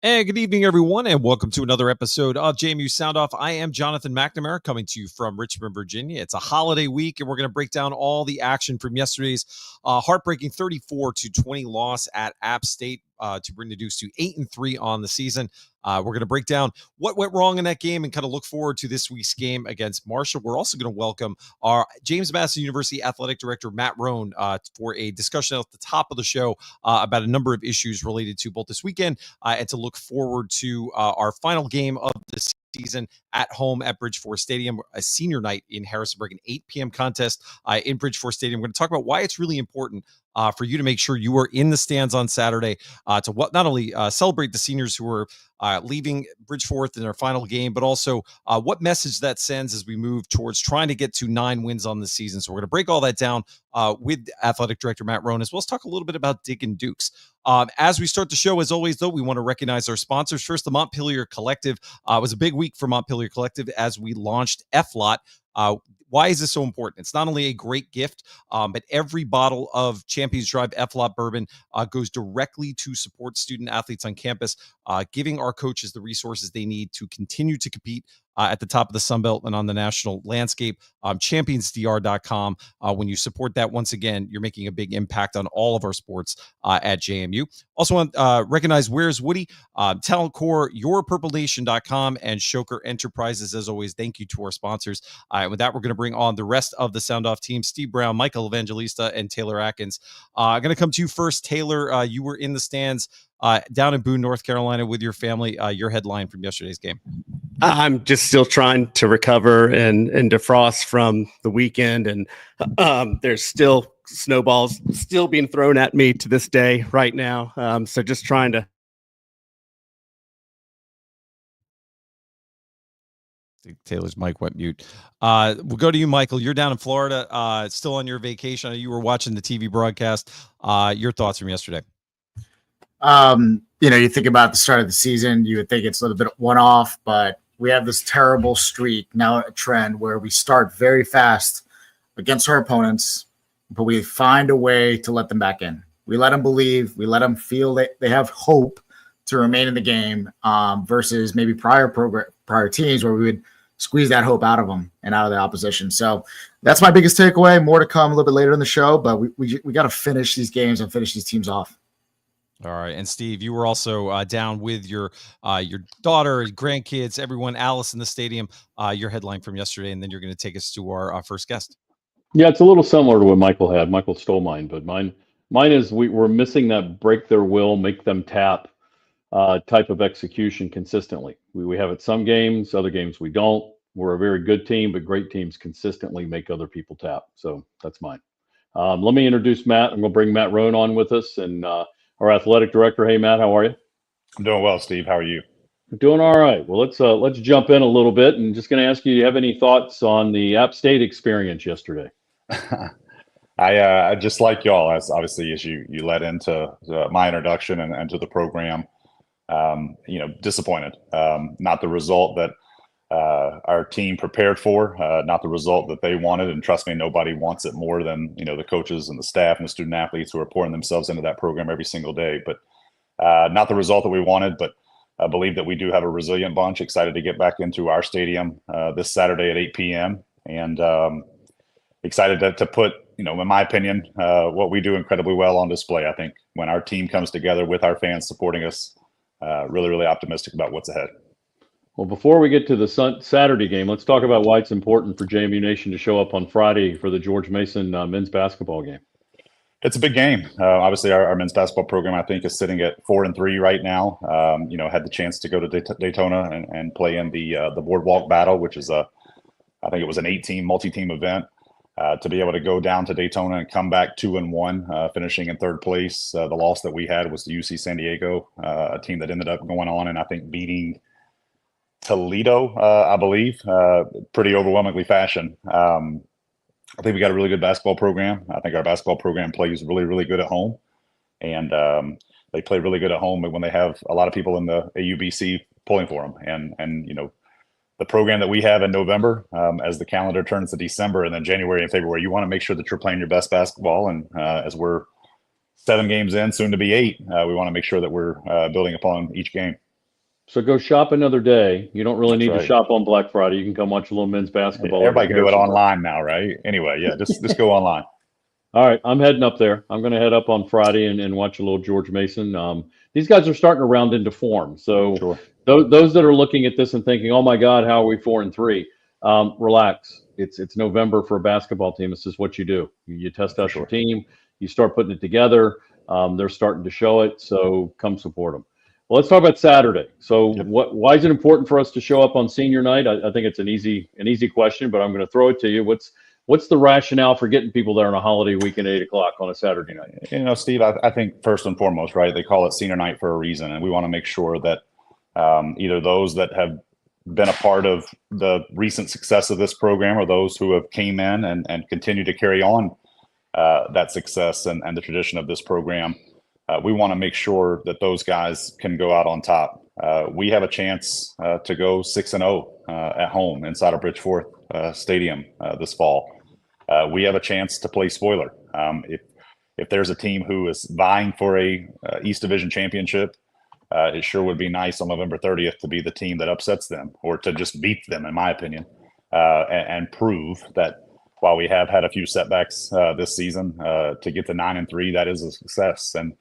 And good evening, everyone, and welcome to another episode of JMU Sound Off. I am Jonathan McNamara coming to you from Richmond, Virginia. It's a holiday week, and we're going to break down all the action from yesterday's heartbreaking 34-20 loss at App State to bring the Dukes to 8-3 on the season. We're going to break down what went wrong in that game and kind of look forward to this week's game against Marshall. We're also going to welcome our James Madison University Athletic Director, Matt Roan, for a discussion at the top of the show about a number of issues related to both this weekend and to look forward to our final game of the season at home at Bridgeforth Stadium, a senior night in Harrisonburg, an 8 p.m. contest in Bridgeforth Stadium. We're going to talk about why it's really important for you to make sure you are in the stands on Saturday to not only celebrate the seniors who are leaving Bridgeforth in their final game, but also what message that sends as we move towards trying to get to 9 wins on the season. So we're going to break all that down with Athletic Director Matt Roan, as well as talk a little bit about Diggin' Dukes. As we start the show, as always, though, we want to recognize our sponsors. First, the Montpelier Collective. It was a big week for Montpelier Collective as we launched FLOT. Why is this so important? It's not only a great gift, but every bottle of Champions Drive FLOT bourbon goes directly to support student athletes on campus, giving our coaches the resources they need to continue to compete at the top of the Sun Belt and on the national landscape. Championsdr.com. When you support that, once again, you're making a big impact on all of our sports at JMU. Also want to recognize Where's Woody, Talent Core, yourpurplenation.com, and Shoker Enterprises. As always, thank you to our sponsors. With that, we're going to bring on the rest of the Sound Off team: Steve Brown, Michael Evangelista, and Taylor Atkins. I'm going to come to you first. Taylor, you were in the stands down in Boone, North Carolina with your family. Your headline from yesterday's game. I'm just still trying to recover and defrost from the weekend. And there's still snowballs still being thrown at me to this day right now. So just trying to. Taylor's mic went mute. We'll go to you, Michael. You're down in Florida, still on your vacation. I know you were watching the TV broadcast. Your thoughts from yesterday? You think about the start of the season, you would think it's a little bit one-off, but we have this terrible streak, now a trend where we start very fast against our opponents, but we find a way to let them back in. We let them believe, we let them feel that they have hope to remain in the game versus maybe prior teams where we would squeeze that hope out of them and out of the opposition. So that's my biggest takeaway. More to come a little bit later in the show, but we got to finish these games and finish these teams off. All right. And Steve, you were also down with your daughter, grandkids, everyone, Alice in the stadium, your headline from yesterday, and then you're going to take us to our first guest. Yeah, it's a little similar to what Michael had. Michael stole mine, but mine is we're missing that break their will, make them tap type of execution consistently. We have it some games, other games we don't. We're a very good team, but great teams consistently make other people tap. So that's mine. Let me introduce Matt. I'm going to bring Matt Roan on with us, and our athletic director. Hey, Matt, how are you? I'm doing well, Steve. How are you? Doing all right. Well, let's jump in a little bit, and just going to ask you, do you have any thoughts on the App State experience yesterday? I just like y'all, as obviously as you led into my introduction and to the program, disappointed. Not the result that our team prepared for, not the result that they wanted. And trust me, nobody wants it more than, the coaches and the staff and the student athletes who are pouring themselves into that program every single day. But not the result that we wanted, but I believe that we do have a resilient bunch, excited to get back into our stadium this Saturday at 8 p.m. And excited to put, in my opinion, what we do incredibly well on display. I think when our team comes together with our fans supporting us, really, really optimistic about what's ahead. Well, before we get to the Saturday game, let's talk about why it's important for JMU Nation to show up on Friday for the George Mason men's basketball game. It's a big game. Obviously, our men's basketball program, I think, is sitting at 4-3 right now. Had the chance to go to Daytona and play in the Boardwalk Battle, which is I think it was an 8-team multi-team event. To be able to go down to Daytona and come back 2-1, finishing in third place. The loss that we had was the UC San Diego, a team that ended up going on and I think beating Toledo, I believe, pretty overwhelmingly fashion. I think we got a really good basketball program. I think our basketball program plays really, really good at home. And they play really good at home when they have a lot of people in the AUBC pulling for them. And the program that we have in November, as the calendar turns to December and then January and February, you want to make sure that you're playing your best basketball. And as we're 7 games in, soon to be 8, we want to make sure that we're building upon each game. So go shop another day. You don't really That's need to right. shop on Black Friday. You can come watch a little men's basketball. Everybody can do it Harrisonburg. online now, right? Anyway, yeah, just go online. All right, I'm heading up there. I'm going to head up on Friday and watch a little George Mason. These guys are starting to round into form. So Sure. those that are looking at this and thinking, "Oh my God, how are we 4-3?" Relax. It's November for a basketball team. This is what you do. You test out your team. You start putting it together. They're starting to show it. So come support them. Well, let's talk about Saturday. So why is it important for us to show up on senior night? I think it's an easy question, but I'm going to throw it to you. What's the rationale for getting people there on a holiday weekend at 8 o'clock on a Saturday night? You know, Steve, I think first and foremost, right, they call it senior night for a reason. And we want to make sure that either those that have been a part of the recent success of this program or those who have came in and continue to carry on that success and the tradition of this program, we want to make sure that those guys can go out on top. We have a chance to go 6-0 at home inside of Bridgeforth Stadium this fall. We have a chance to play spoiler. If there's a team who is vying for a East Division championship, it sure would be nice on November 30th to be the team that upsets them or to just beat them, in my opinion, and prove that while we have had a few setbacks this season, to get to 9-3, that is a success. And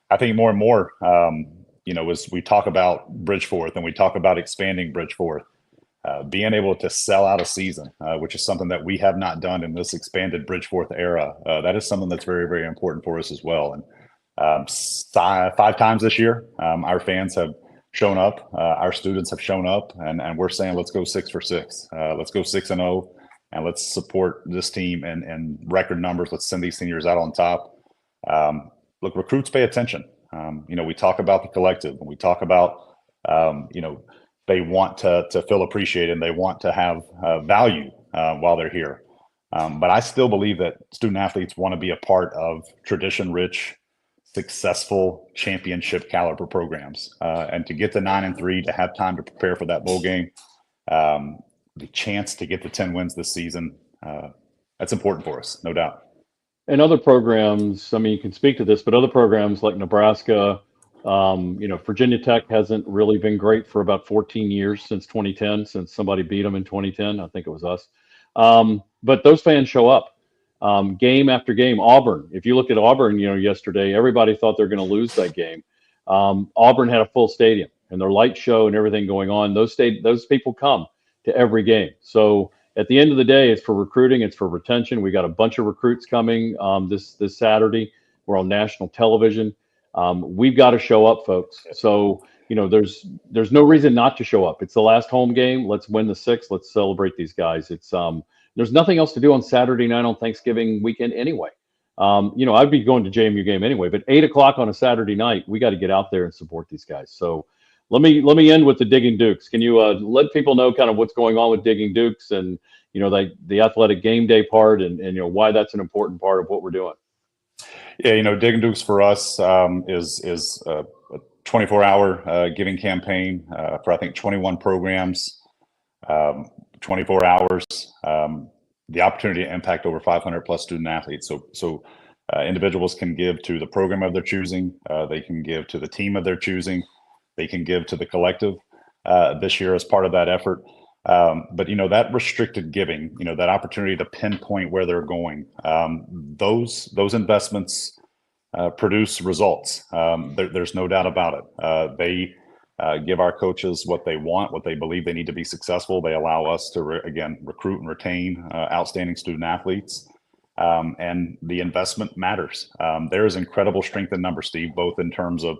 I think more and more, as we talk about Bridgeforth and we talk about expanding Bridgeforth, being able to sell out a season, which is something that we have not done in this expanded Bridgeforth era, that is something that's very, very important for us as well. And 5 times this year, our fans have shown up, our students have shown up, and we're saying let's go 6 for 6. Let's go 6-0, and let's support this team in record numbers. Let's send these seniors out on top. Look, recruits pay attention. We talk about the collective, and we talk about they want to feel appreciated and they want to have value while they're here. But I still believe that student athletes want to be a part of tradition-rich, successful championship caliber programs. And to get to 9-3, to have time to prepare for that bowl game, the chance to get to 10 wins this season, that's important for us, no doubt. And other programs, I mean, you can speak to this, but other programs like Nebraska, Virginia Tech hasn't really been great for about 14 years since 2010, since somebody beat them in 2010. I think it was us. But those fans show up game after game. Auburn, if you look at Auburn, yesterday, everybody thought they're going to lose that game. Auburn had a full stadium and their light show and everything going on. Those people come to every game. So at the end of the day, it's for recruiting. It's for retention. We got a bunch of recruits coming this Saturday. We're on national television. We've got to show up, folks. So, there's no reason not to show up. It's the last home game. Let's win the 6th. Let's celebrate these guys. It's there's nothing else to do on Saturday night on Thanksgiving weekend anyway. I'd be going to JMU game anyway, but 8 o'clock on a Saturday night, we got to get out there and support these guys. So let me end with the Digging Dukes. Can you let people know kind of what's going on with Digging Dukes and, the athletic game day part and why that's an important part of what we're doing? Yeah, Digging Dukes for us is a 24-hour giving campaign for, I think, 21 programs, 24 hours, the opportunity to impact over 500 plus student athletes. So individuals can give to the program of their choosing. They can give to the team of their choosing. They can give to the collective this year as part of that effort. But that restricted giving, that opportunity to pinpoint where they're going, those investments produce results. There's no doubt about it. They give our coaches what they want, what they believe they need to be successful. They allow us to recruit and retain outstanding student athletes, and the investment matters. There is incredible strength in numbers, Steve, both in terms of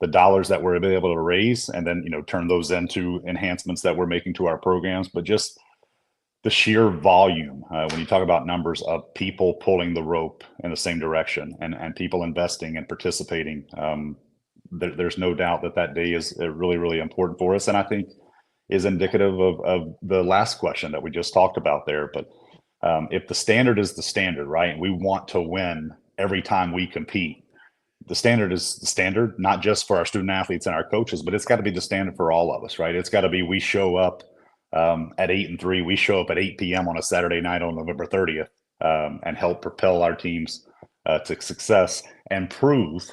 the dollars that we're able to raise and then, turn those into enhancements that we're making to our programs, but just the sheer volume, when you talk about numbers of people pulling the rope in the same direction and people investing and participating, there's no doubt that day is really, really important for us. And I think is indicative of the last question that we just talked about there. But if the standard is the standard, right, and we want to win every time we compete, the standard is the standard, not just for our student athletes and our coaches, but it's got to be the standard for all of us, right? It's got to be we show up at 8-3, we show up at 8 p.m. on a Saturday night on November 30th and help propel our teams to success and prove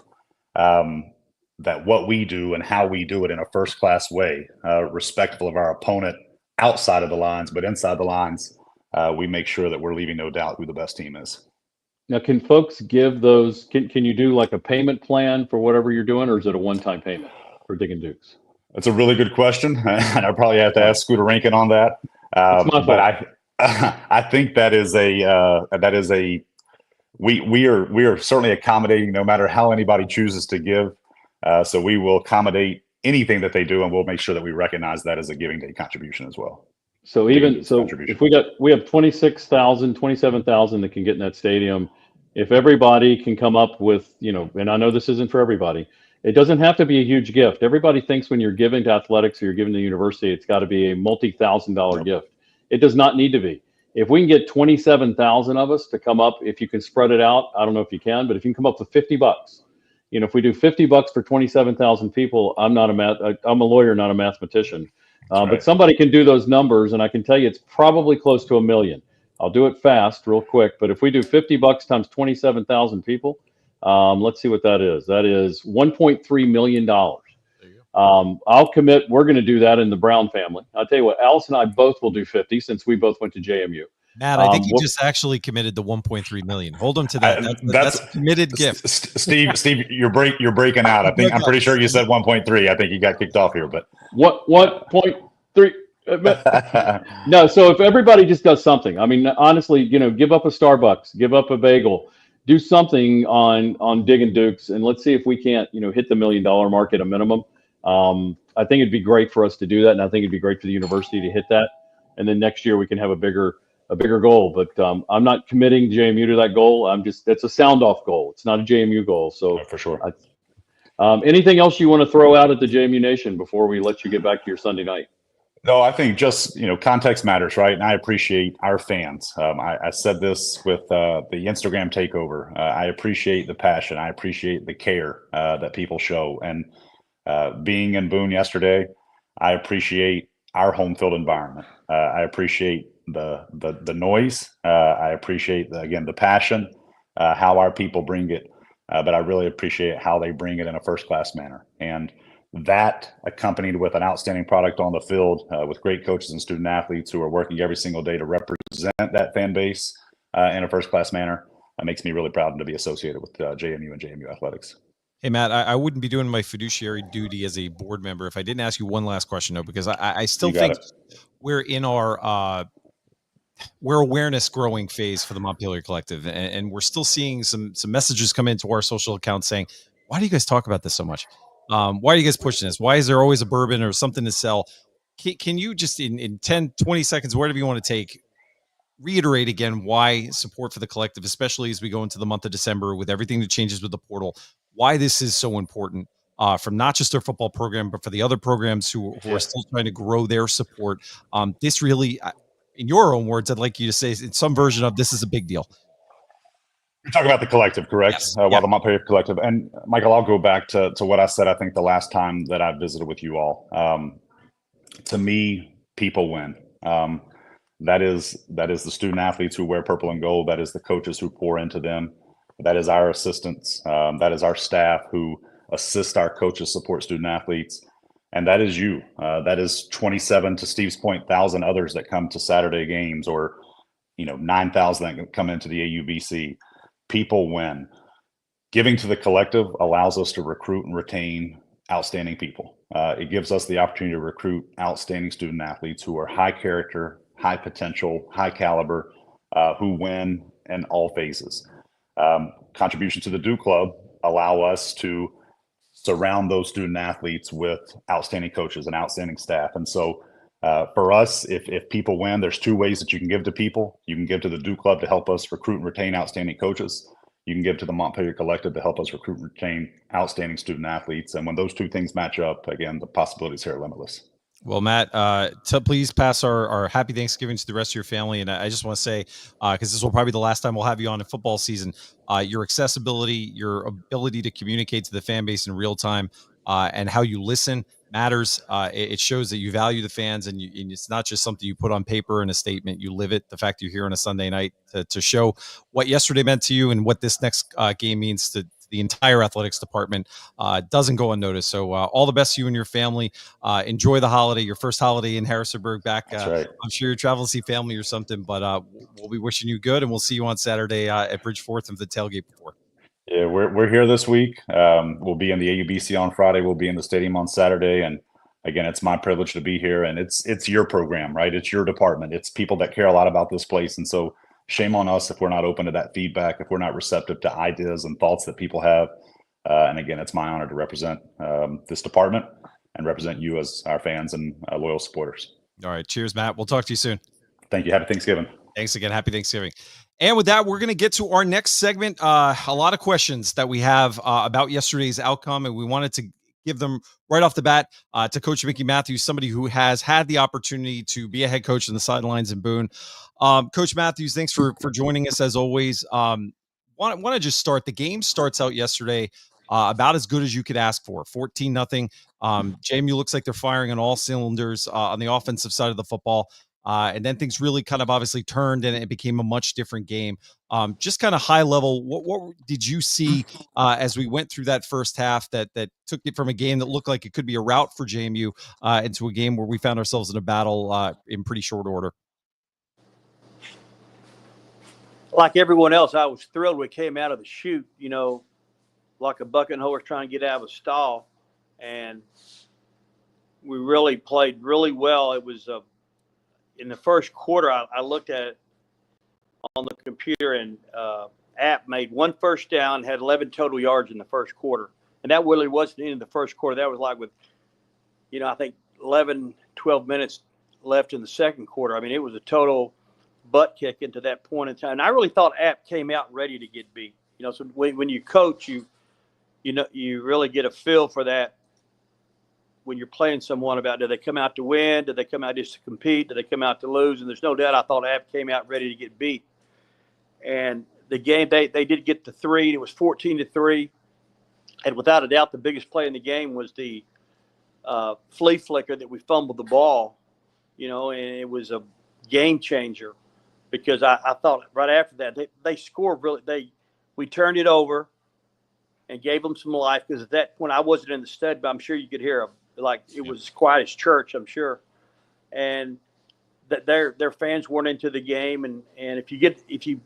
that what we do and how we do it in a first-class way, respectful of our opponent outside of the lines, but inside the lines, we make sure that we're leaving no doubt who the best team is. Now, can folks give those? Can you do like a payment plan for whatever you're doing, or is it a one-time payment for Diggin' Dukes? That's a really good question, and I probably have to ask Scooter Rankin on that. But I think that is a we are certainly accommodating no matter how anybody chooses to give. So we will accommodate anything that they do, and we'll make sure that we recognize that as a Giving Day contribution as well. So if we have 26,000, 27,000 that can get in that stadium, if everybody can come up with, and I know this isn't for everybody, it doesn't have to be a huge gift. Everybody thinks when you're giving to athletics or you're giving to university, it's got to be a multi-$1,000 gift. It does not need to be. If we can get 27,000 of us to come up, if you can spread it out, I don't know if you can, but if you can come up with $50, if we do $50 for 27,000 people, I'm a lawyer, not a mathematician. Right. But somebody can do those numbers, and I can tell you it's probably close to $1 million. I'll do it fast, real quick. But if we do $50 times 27,000 people, let's see what that is. That is $1.3 million. I'll commit. We're going to do that in the Brown family. I'll tell you what, Alice and I both will do 50 since we both went to JMU. Matt, I think you just actually committed the 1.3 million. Hold him to that. That's a committed gift. Steve, you're breaking out. I'm pretty sure you said 1.3. I think you got kicked off here, but what 1.3? No. So if everybody just does something, I mean, honestly, give up a Starbucks, give up a bagel, do something on Diggin' Dukes, and let's see if we can't, hit the $1 million mark at a minimum. I think it'd be great for us to do that, and I think it'd be great for the university to hit that. And then next year we can have a bigger goal. But I'm not committing JMU to that goal. It's a sound off goal. It's not a JMU goal. So for sure. Anything else you want to throw out at the JMU Nation before we let you get back to your Sunday night? No, I think just, context matters, right? And I appreciate our fans. I said this with the Instagram takeover. I appreciate the passion. I appreciate the care that people show. And being in Boone yesterday, I appreciate our home field environment. I appreciate the noise. I appreciate the passion, how our people bring it. But I really appreciate how they bring it in a first-class manner. And that, accompanied with an outstanding product on the field, with great coaches and student athletes who are working every single day to represent that fan base in a first-class manner, makes me really proud to be associated with JMU and JMU athletics. Hey, Matt, I wouldn't be doing my fiduciary duty as a board member if I didn't ask you one last question, though, because I still think we're in our awareness growing phase for the Montpelier Collective, and we're still seeing some messages come into our social accounts saying, why do you guys talk about this so much? Why are you guys pushing this? Why is there always a bourbon or something to sell? Can you just in 10, 20 seconds, whatever you want to take, reiterate again why support for the collective, especially as we go into the month of December with everything that changes with the portal, why this is so important from not just their football program, but for the other programs who are still trying to grow their support. This really, in your own words, I'd like you to say in some version of this is a big deal. You're talking about the collective, correct? Yes. While the Montpelier Collective. And Michael, I'll go back to what I said, I think the last time that I visited with you all. To me, people win. That is the student athletes who wear purple and gold. That is the coaches who pour into them. That is our assistants. That is our staff who assist our coaches, support student athletes. And that is you. That is 27, to Steve's point, 1,000 others that come to Saturday games, or 9,000 that come into the AUBC. People win. Giving to the collective allows us to recruit and retain outstanding people. It gives us the opportunity to recruit outstanding student athletes who are high character, high potential, high caliber, who win in all phases. Contributions to the Duke Club allow us to surround those student athletes with outstanding coaches and outstanding staff. And so for us, if people win, there's two ways that you can give to people. You can give to the Duke Club to help us recruit and retain outstanding coaches. You can give to the Montpelier Collective to help us recruit and retain outstanding student athletes. And when those two things match up, again, the possibilities here are limitless. Well, Matt, please pass our happy Thanksgiving to the rest of your family. And I just want to say, because this will probably be the last time we'll have you on in football season, your accessibility, your ability to communicate to the fan base in real time, and how you listen matters. It shows that you value the fans, and it's not just something you put on paper in a statement. You live it. The fact you're here on a Sunday night to show what yesterday meant to you and what this next game means to the entire athletics department doesn't go unnoticed. So all the best to you and your family. Enjoy the holiday, your first holiday in Harrisonburg back. That's right. I'm sure you're traveling to see family or something, but we'll be wishing you good, and we'll see you on Saturday at Bridgeforth and the tailgate before. Yeah, we're here this week. We'll be in the AUBC on Friday. We'll be in the stadium on Saturday. And again, it's my privilege to be here. And it's your program, right? It's your department. It's people that care a lot about this place. And so shame on us if we're not open to that feedback, if we're not receptive to ideas and thoughts that people have. And again, it's my honor to represent this department and represent you as our fans and loyal supporters. All right. Cheers, Matt. We'll talk to you soon. Thank you. Happy Thanksgiving. Thanks again. Happy Thanksgiving. And with that, we're going to get to our next segment. A lot of questions that we have about yesterday's outcome, and we wanted to give them right off the bat to Coach Mickey Matthews, somebody who has had the opportunity to be a head coach in the sidelines in Boone. Coach Matthews, thanks for joining us as always. Want to just start. The game starts out yesterday about as good as you could ask for, 14-0. JMU looks like they're firing on all cylinders on the offensive side of the football. And then things really kind of obviously turned and it became a much different game. Just kind of high level, what did you see as we went through that first half that took it from a game that looked like it could be a rout for JMU into a game where we found ourselves in a battle in pretty short order? Like everyone else, I was thrilled when it came out of the chute, like a bucking horse trying to get out of a stall. And we really played really well. It was in the first quarter, I looked at it on the computer, and App made one first down, had 11 total yards in the first quarter. And that really wasn't the end of the first quarter. That was like with, I think 11, 12 minutes left in the second quarter. I mean, it was a total butt kick into that point in time. And I really thought App came out ready to get beat. So when you coach, you really get a feel for that. When you're playing someone about, do they come out to win? Do they come out just to compete? Do they come out to lose? And there's no doubt I thought App came out ready to get beat. And the game, they did get to 3. It was 14-3. And without a doubt, the biggest play in the game was the flea flicker that we fumbled the ball, and it was a game changer because I thought right after that, they scored really. We turned it over and gave them some life because at that point I wasn't in the stud, but I'm sure you could hear them. Like it was quiet as church, I'm sure. And that their fans weren't into the game. And if you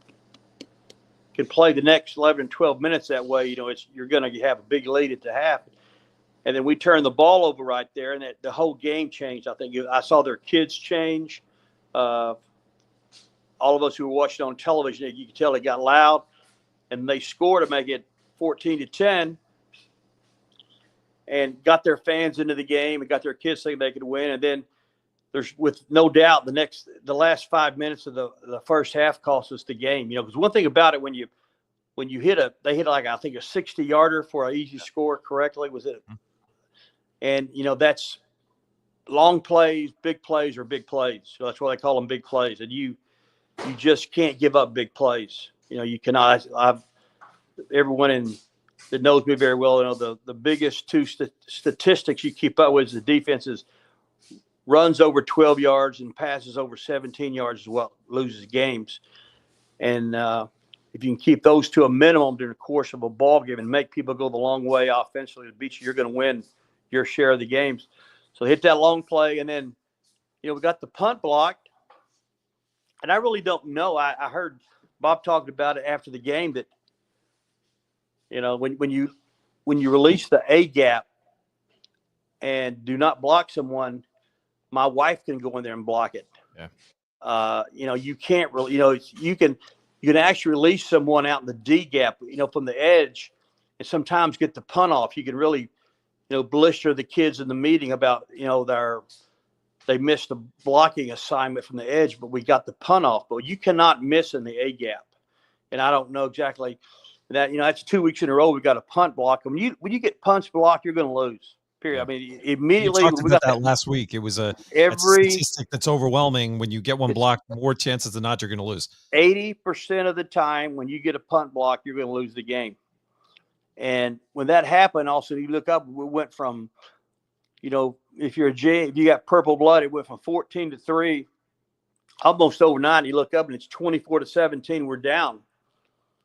can play the next 11, 12 minutes that way, you're going to have a big lead at the half. And then we turned the ball over right there, and the whole game changed. I think I saw their kids change. All of us who were watching on television, you could tell it got loud, and they scored to make it 14-10. And got their fans into the game and got their kids thinking they could win. And then there's, with no doubt, the last 5 minutes of the first half cost us the game. Because one thing about it, when you they hit like I think a 60-yarder for an easy score. Correctly, was it? And that's long plays, big plays, or big plays. So that's why they call them big plays. And you just can't give up big plays. You cannot. Everyone that knows me very well, the biggest two statistics you keep up with is the defense's runs over 12 yards and passes over 17 yards as well, loses games. And if you can keep those to a minimum during the course of a ball game and make people go the long way offensively to beat you, you're going to win your share of the games. So hit that long play, and then we got the punt blocked. And I really don't know. I heard Bob talking about it after the game that when you release the A gap and do not block someone, my wife can go in there and block it. Yeah. You can't really, you can actually release someone out in the D gap, from the edge, and sometimes get the punt off. You can really, blister the kids in the meeting about, they missed the blocking assignment from the edge, but we got the punt off. But you cannot miss in the A gap. And I don't know exactly that, that's 2 weeks in a row we got a punt block. When you get punts blocked, you're going to lose. Period. I mean, immediately we talked about that last week. It was a statistic that's overwhelming. When you get one blocked, more chances than not you're going to lose. 80% of the time, when you get a punt block, you're going to lose the game. And when that happened, also you look up, we went from, if you got purple blood, it went from 14-3, almost overnight. You look up and it's 24-17. We're down.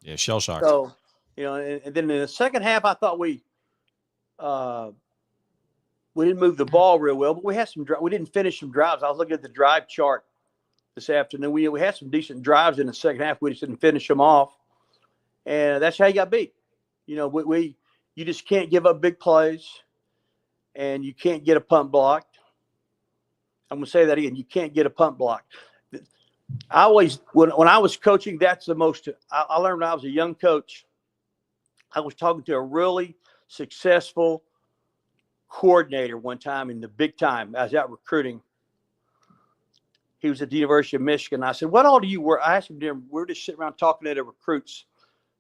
Yeah, shell shock. So And then in the second half, I thought we didn't move the ball real well, but we had we didn't finish some drives. I was looking at the drive chart this afternoon. We had some decent drives in the second half. We just didn't finish them off, and that's how you got beat. You just can't give up big plays, and you can't get a punt blocked. I'm going to say that again. You can't get a punt blocked. I always, when I was coaching, that's the most. I learned when I was a young coach. I was talking to a really successful coordinator one time in the big time. I was out recruiting. He was at the University of Michigan. I said, "What all do you work?" I asked him, we were just sitting around talking to the recruits,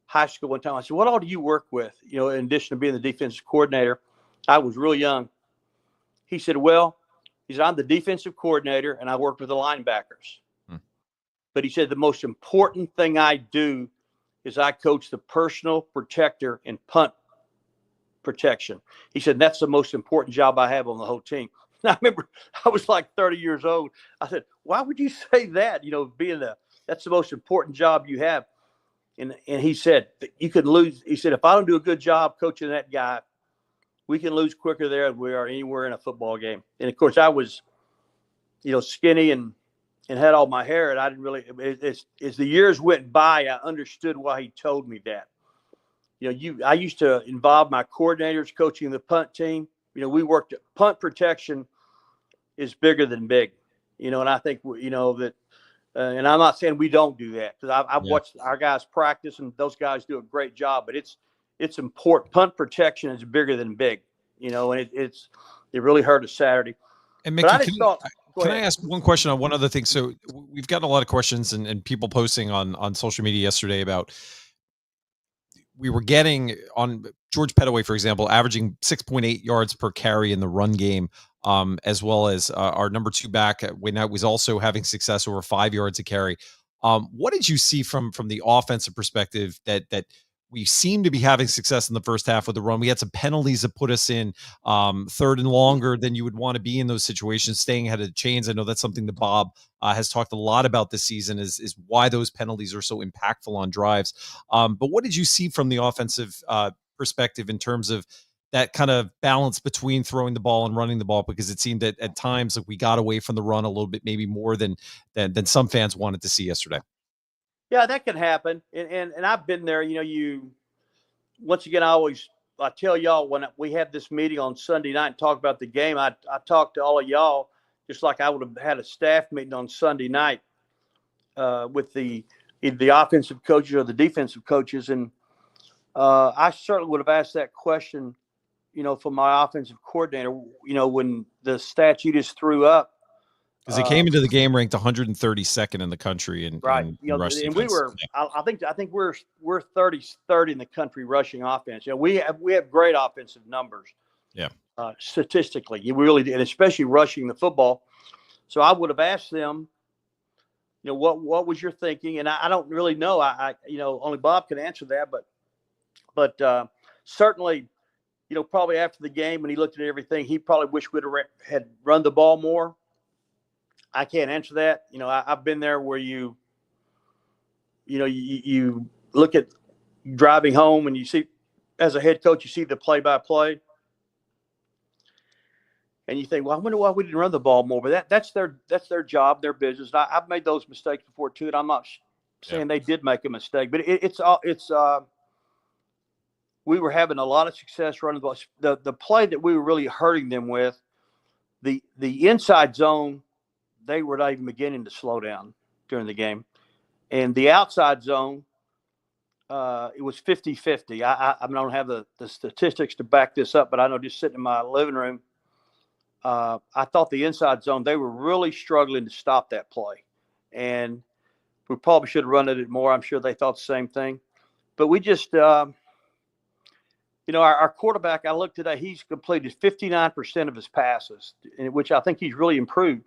high school one time. I said, "What all do you work with?" In addition to being the defensive coordinator, I was real young. He said, "Well," he said, "I'm the defensive coordinator and I work with the linebackers." But he said, "The most important thing I do is I coach the personal protector and punt protection." He said, "That's the most important job I have on the whole team." And I remember I was like 30 years old. I said, "Why would you say that? That's the most important job you have." And he said, "You could lose." He said, "If I don't do a good job coaching that guy, we can lose quicker there than we are anywhere in a football game." And of course, I was, skinny and had all my hair, and I didn't really. As the years went by, I understood why he told me that. I used to involve my coordinators coaching the punt team. We worked at punt protection is bigger than big, and I think, that, and I'm not saying we don't do that, because I've watched our guys practice and those guys do a great job, but it's important. Punt protection is bigger than big, and it really hurt us Saturday. And Mickey, Can I ask one question on one other thing? So we've gotten a lot of questions and people posting on social media yesterday about, we were getting on George Pettaway, for example, averaging 6.8 yards per carry in the run game, as well as our number 2 back when I was also having success over 5 yards a carry. What did you see from the offensive perspective that we seem to be having success in the first half with the run? We had some penalties that put us in third and longer than you would want to be in those situations, staying ahead of the chains. I know that's something that Bob has talked a lot about this season, is why those penalties are so impactful on drives. But what did you see from the offensive perspective in terms of that kind of balance between throwing the ball and running the ball? Because it seemed that at times that we got away from the run a little bit, maybe more than some fans wanted to see yesterday. Yeah, that can happen. And I've been there. Once again, I tell y'all, when we had this meeting on Sunday night and talk about the game, I talked to all of y'all just like I would have had a staff meeting on Sunday night with the offensive coaches or the defensive coaches. And I certainly would have asked that question, for my offensive coordinator, when the stats you just threw up. Because they came into the game ranked 132nd in the country, and right, and and we were. Yeah. I think we're 33rd in the country rushing offense. We have great offensive numbers. Yeah. Statistically, you really do, and especially rushing the football. So I would have asked them, what was your thinking? And I don't really know. I only Bob can answer that, but certainly, probably after the game when he looked at everything, he probably wished we'd had run the ball more. I can't answer that. I've been there where you look at driving home and you see, as a head coach, you see the play-by-play, and you think, well, I wonder why we didn't run the ball more. But that's their job, their business. And I've made those mistakes before too, and I'm not saying they did make a mistake, but it's we were having a lot of success running the ball. The play that we were really hurting them with, the inside zone, they were not even beginning to slow down during the game. And the outside zone, it was 50-50. I don't have the statistics to back this up, but I know just sitting in my living room, I thought the inside zone, they were really struggling to stop that play. And we probably should have run it more. I'm sure they thought the same thing. But we just, our quarterback, I looked today, he's completed 59% of his passes, which I think he's really improved.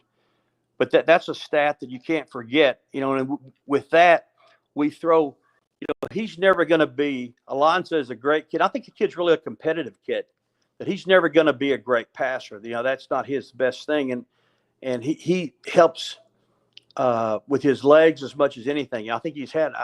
But that's a stat that you can't forget, and with that, we throw, he's never going to be, Alonzo is a great kid. I think the kid's really a competitive kid, but he's never going to be a great passer. That's not his best thing. And he helps with his legs as much as anything. I think he's had,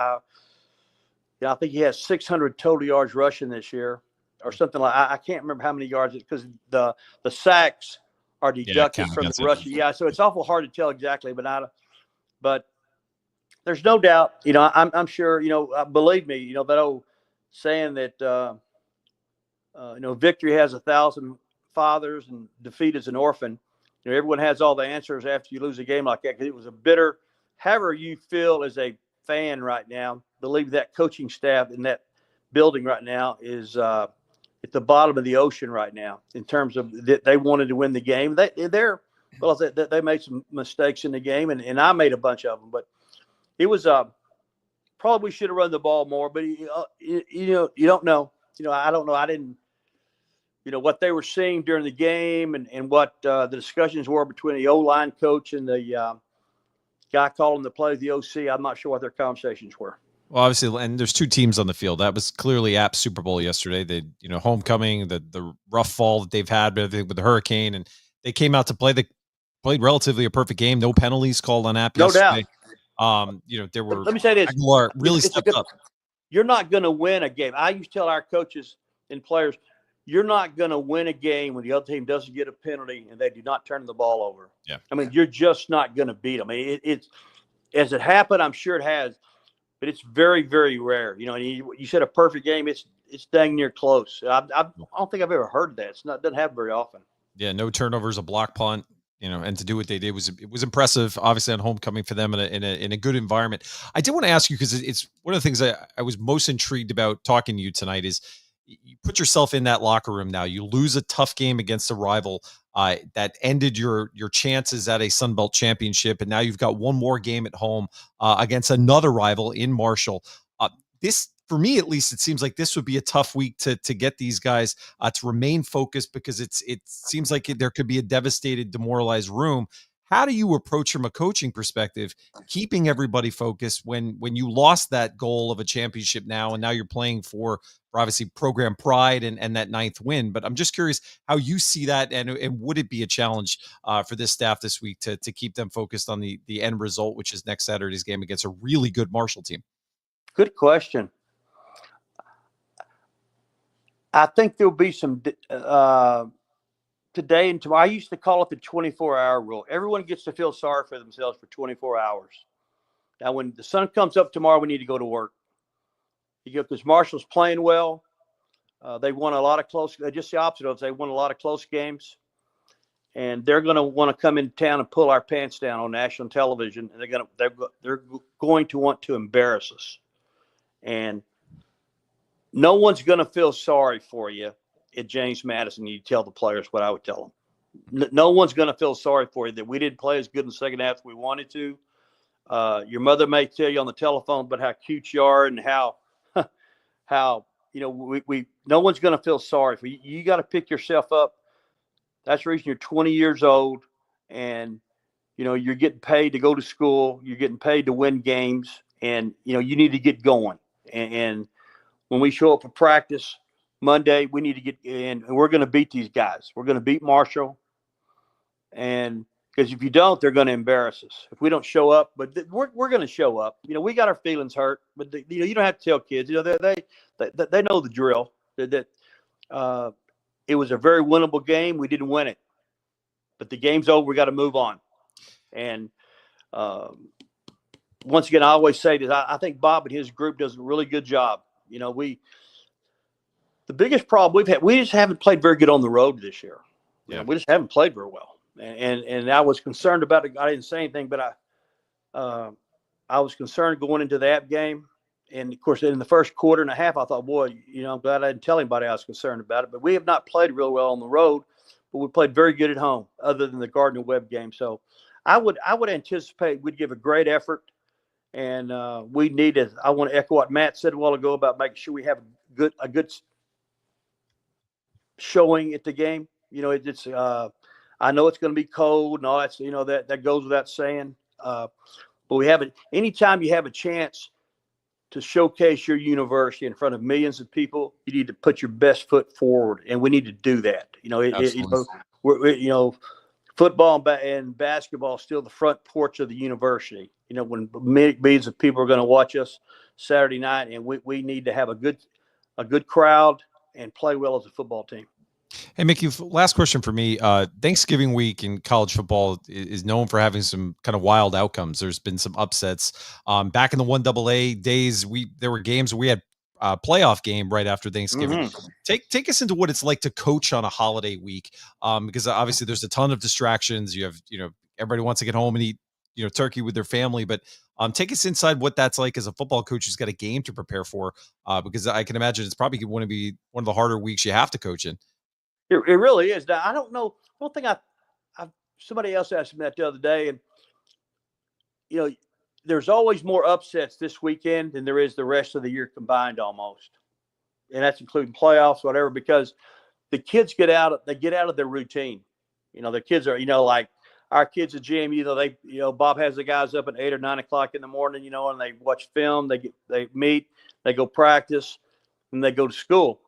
I think he has 600 total yards rushing this year, or something like. I can't remember how many yards because the sacks are deducted from the rushing. Yeah, so it's awful hard to tell exactly, but there's no doubt. I'm sure. Believe me. That old saying that victory has 1,000 fathers and defeat is an orphan. Everyone has all the answers after you lose a game like that, because it was a bitter. However you feel as a fan right now, believe that coaching staff in that building right now is at the bottom of the ocean right now in terms of they wanted to win the game. They made some mistakes in the game, and I made a bunch of them, but it was probably we should have run the ball more. But you don't know. I don't know. I didn't. What they were seeing during the game and what the discussions were between the O-line coach and the guy calling the play, the OC. I'm not sure what their conversations were. Well, obviously, and there's two teams on the field. That was clearly App's Super Bowl yesterday. They, homecoming, the rough fall that they've had with the hurricane, and they came out to play. They played relatively a perfect game. No penalties called on App yesterday. No doubt. There were. Let me say this: Aguilar really stepped up. You're not going to win a game. I used to tell our coaches and players, you're not going to win a game when the other team doesn't get a penalty and they do not turn the ball over. Yeah. I mean, you're just not going to beat them. It's as it happened, I'm sure it has, but it's very, very rare. You said a perfect game. It's dang near close. I don't think I've ever heard that. It doesn't happen very often. Yeah, no turnovers, a block punt. And to do what they did was impressive. Obviously, on homecoming for them in a good environment. I did want to ask you, because it's one of the things I was most intrigued about talking to you tonight is you put yourself in that locker room now. You lose a tough game against a rival that ended your chances at a Sun Belt championship, and now you've got one more game at home against another rival in Marshall. This, for me at least, it seems like this would be a tough week to get these guys to remain focused, because it seems like there could be a devastated, demoralized room. How do you approach from a coaching perspective, keeping everybody focused when you lost that goal of a championship now, and now you're playing for obviously program pride and that 9th win? But I'm just curious how you see that, and would it be a challenge for this staff this week to keep them focused on the end result, which is next Saturday's game against a really good Marshall team? Good question. I think there'll be some today and tomorrow. I used to call it the 24-hour rule. Everyone gets to feel sorry for themselves for 24 hours. Now, when the sun comes up tomorrow, we need to go to work. Because Marshall's playing well. They won a lot of close. Just the opposite of us. They won a lot of close games, and they're going to want to come into town and pull our pants down on national television. And they're going to want to embarrass us. And no one's going to feel sorry for you at James Madison. You tell the players what I would tell them. No one's going to feel sorry for you that we didn't play as good in the second half as we wanted to. Your mother may tell you on the telephone about how cute you are and how we no one's going to feel sorry for you. You got to pick yourself up. That's the reason you're 20 years old, and you're getting paid to go to school. You're getting paid to win games, and you need to get going. And when we show up for practice Monday, we need to get in, and we're going to beat these guys. We're going to beat Marshall, and because if you don't, they're going to embarrass us if we don't show up. But we're going to show up. We got our feelings hurt, but you don't have to tell kids. They know the drill. That it was a very winnable game. We didn't win it, but the game's over. We got to move on. And once again, I always say this. I think Bob and his group does a really good job. The biggest problem we've had, we just haven't played very good on the road this year. Yeah. We just haven't played very well. And I was concerned about it. I didn't say anything, but I was concerned going into that game. And of course, in the first quarter and a half, I thought, boy, I'm glad I didn't tell anybody I was concerned about it. But we have not played real well on the road, but we played very good at home, other than the Gardner Webb game. So I would anticipate we'd give a great effort. And we need to. I want to echo what Matt said a while ago about making sure we have a good showing at the game. It's. I know it's going to be cold and all that. That goes without saying. But we have it. Anytime you have a chance to showcase your university in front of millions of people, you need to put your best foot forward, and we need to do that. football and basketball is still the front porch of the university. You know, when millions of people are going to watch us Saturday night, and we need to have a good crowd and play well as a football team. Hey, Mickey, last question for me. Thanksgiving week in college football is known for having some kind of wild outcomes. There's been some upsets. Back in the 1AA days, there were games where we had a playoff game right after Thanksgiving. Mm-hmm. Take us into what it's like to coach on a holiday week, because obviously there's a ton of distractions. You have, everybody wants to get home and eat, turkey with their family, but take us inside what that's like as a football coach who's got a game to prepare for, because I can imagine it's probably going to be one of the harder weeks you have to coach in. It really is. Now, I don't know. I don't think somebody else asked me that the other day, and there's always more upsets this weekend than there is the rest of the year combined, almost, and that's including playoffs, whatever. Because the kids get out of their routine. The kids are, like our kids at JMU. Bob has the guys up at 8 or 9 o'clock in the morning, and they watch film. They meet, they go practice, and they go to school.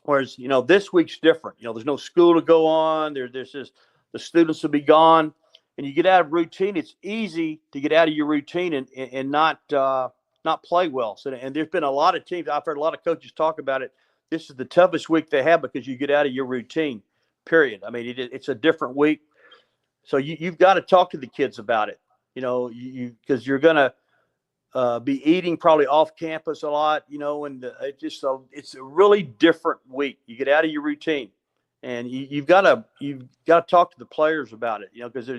Whereas, this week's different. There's no school to go on. There's just the students will be gone, and you get out of routine. It's easy to get out of your routine and not play well. So, and there's been a lot of teams. I've heard a lot of coaches talk about it. This is the toughest week they have because you get out of your routine. Period. I mean, it's a different week, so you've got to talk to the kids about it. Because you're gonna be eating probably off campus a lot, and it's a really different week. You get out of your routine, and you've got to talk to the players about it, because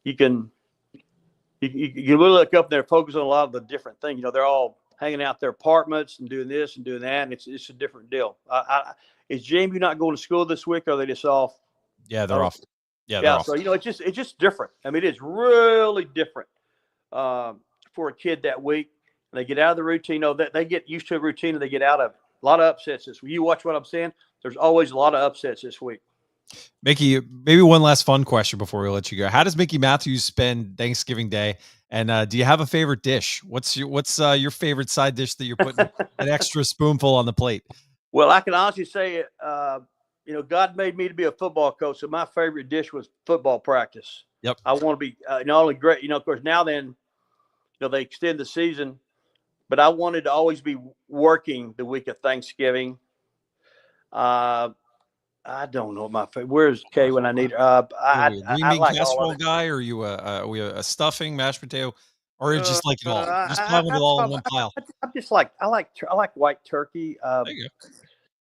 you can really look up there, focus on a lot of the different things. They're all hanging out their apartments and doing this and doing that, and it's a different deal. Is JMU not going to school this week, or are they just off? Yeah, they're off. Yeah, they're off. So it's just different. I mean, it's really different. For a kid that week, and they get out of the routine. They get used to a routine and they get out of it. A lot of upsets this week. You watch what I'm saying. There's always a lot of upsets this week. Mickey, maybe one last fun question before we let you go. How does Mickey Matthews spend Thanksgiving Day? And do you have a favorite dish? What's your favorite side dish that you're putting an extra spoonful on the plate? Well, I can honestly say, God made me to be a football coach, so my favorite dish was football practice. Yep. I want to be not only great, of course, now then. They extend the season, but I wanted to always be working the week of Thanksgiving. I don't know my favorite. Where's Kay when I need her? I like casserole guy, or are you a stuffing, mashed potato, or just like it all? Just pile it all in one pile. I like white turkey. There you go.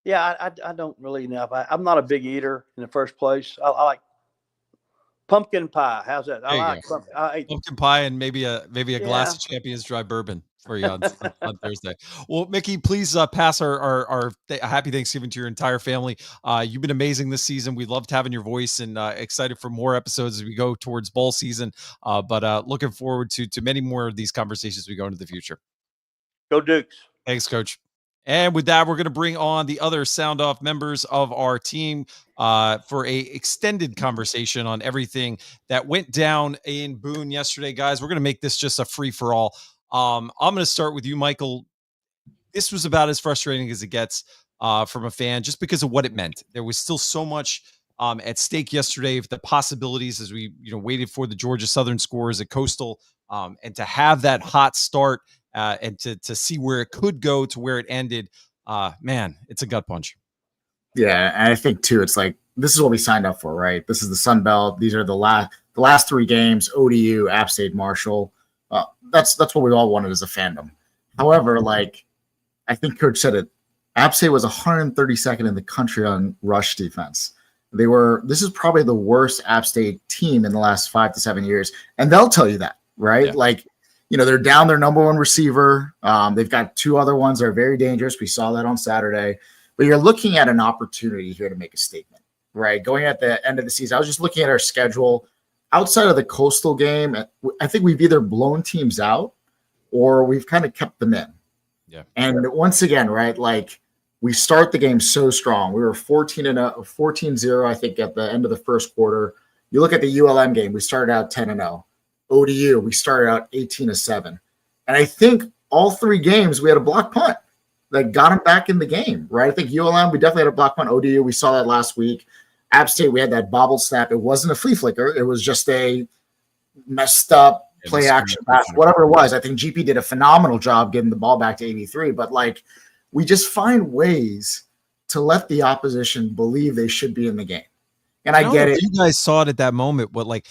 Yeah, I don't really know. I'm not a big eater in the first place. I like pumpkin pie. How's that? I like pumpkin pie and maybe a glass of Champions Dry Bourbon for you on Thursday. Well, Mickey, please pass our happy Thanksgiving to your entire family. You've been amazing this season. We loved having your voice, and excited for more episodes as we go towards bowl season. But looking forward to many more of these conversations as we go into the future. Go Dukes. Thanks, Coach. And with that, we're going to bring on the other Sound Off members of our team for a extended conversation on everything that went down in Boone yesterday. Guys, we're going to make this just a free-for-all. I'm going to start with you, Michael. This was about as frustrating as it gets from a fan, just because of what it meant. There was still so much at stake yesterday, the possibilities as we waited for the Georgia Southern scores at Coastal, and to have that hot start and to see where it could go to where it ended. Man, it's a gut punch. Yeah, and I think too, it's like this is what we signed up for, right? This is the Sun Belt. These are the last three games: ODU, App State, Marshall. That's what we all wanted as a fandom. However, like I think Coach said it, App State was 132nd in the country on rush defense. This is probably the worst App State team in the last 5 to 7 years, and they'll tell you that, right? Yeah. Like, they're down their number one receiver. They've got two other ones that are very dangerous. We saw that on Saturday. But you're looking at an opportunity here to make a statement, right? Going at the end of the season, I was just looking at our schedule. Outside of the Coastal game, I think we've either blown teams out or we've kind of kept them in. Yeah. And once again, right, like we start the game so strong. We were 14-0, I think, at the end of the first quarter. You look at the ULM game, we started out 10-0. ODU, we started out 18-7. And I think all three games we had a block punt that got him back in the game, right? I think ULM, we definitely had a block punt. ODU, we saw that last week. App State, we had that bobble snap. It wasn't a flea flicker. It was just a messed up play action pass, whatever it was. I think GP did a phenomenal job getting the ball back to 83, but like we just find ways to let the opposition believe they should be in the game. And I get it. You guys saw it at that moment, but like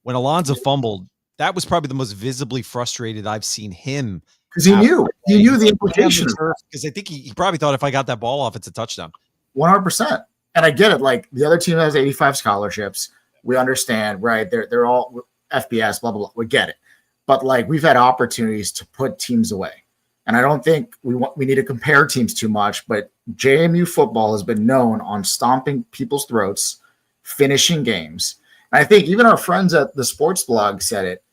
when Alonzo fumbled, that was probably the most visibly frustrated I've seen him. Because he knew the implication. Because I think he probably thought if I got that ball off, it's a touchdown. 100%. And I get it. Like the other team has 85 scholarships. We understand, right? They're all FBS, blah, blah, blah. We get it. But like we've had opportunities to put teams away. And I don't think we need to compare teams too much, but JMU football has been known on stomping people's throats, finishing games. And I think even our friends at the sports blog said it.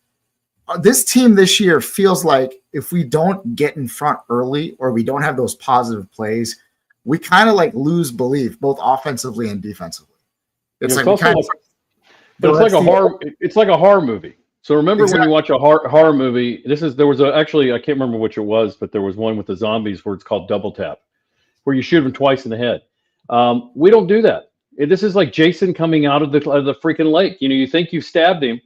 This team this year feels like if we don't get in front early or we don't have those positive plays, we kind of like lose belief both offensively and defensively. It's like it's like a horror movie. So remember when you watch a horror movie, there was actually, I can't remember which it was, but there was one with the zombies where it's called Double Tap, where you shoot them twice in the head. We don't do that. This is like Jason coming out of the freaking lake. You know, you think you've stabbed him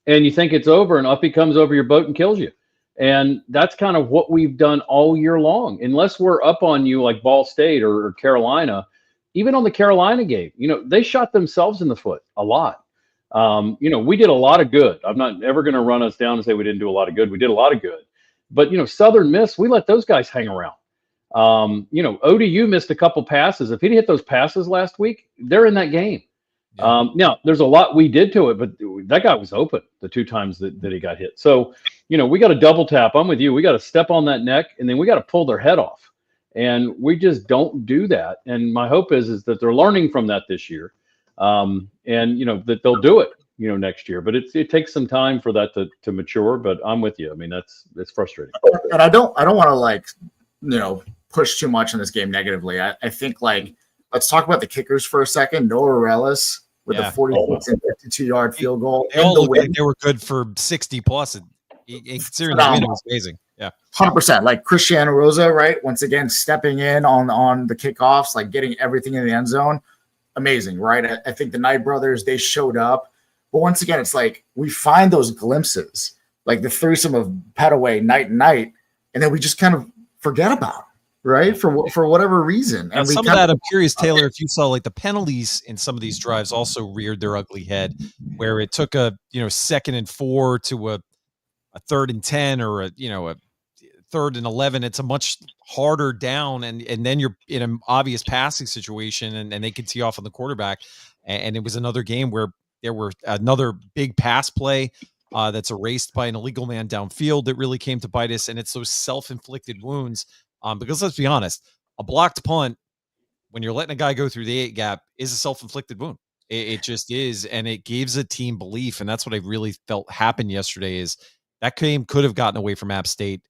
and you think it's over and up he comes over your boat and kills you. And that's kind of what we've done all year long. Unless we're up on you like Ball State or Carolina, even on the Carolina game, you know, they shot themselves in the foot a lot. You know, we did a lot of good. I'm not ever going to run us down and say we didn't do a lot of good. We did a lot of good. But, you know, Southern Miss, we let those guys hang around. You know, ODU missed a couple passes. If he'd hit those passes last week, they're in that game. Yeah. Now, there's a lot we did to it, but that guy was open the 2 times that he got hit. So, you know, we got to double tap. I'm with you. We got to step on that neck, and then we got to pull their head off. And we just don't do that. And my hope is that they're learning from that this year. And, you know, that they'll do it, you know, next year. But it takes some time for that to mature. But I'm with you. I mean, it's frustrating. And I don't want to, like, you know, push too much in this game negatively. I think, like, let's talk about the kickers for a second. Noah Relis with a 46 and 52-yard field goal. They all looked like they were good for 60 plus. Considering the win, it was amazing. Yeah, 100%. Like Cristiano Rosa, right? Once again, stepping in on the kickoffs, like getting everything in the end zone. Amazing, right? I think the Knight brothers, they showed up. But once again, it's like we find those glimpses, like the threesome of Petaway, Knight, and then we just kind of forget about them, right? For whatever reason. And some of that, I'm curious, Taylor, if you saw like the penalties in some of these drives also reared their ugly head, where it took a 2nd and 4 to a 3rd and 10 or a 3rd and 11. It's a much harder down, and then you're in an obvious passing situation, and they could tee off on the quarterback. And it was another game where there were another big pass play that's erased by an illegal man downfield that really came to bite us. And it's those self-inflicted wounds. Because let's be honest, a blocked punt, when you're letting a guy go through the 8 gap, is a self-inflicted wound. It just is. And it gives a team belief. And that's what I really felt happened yesterday is that game could have gotten away from App State,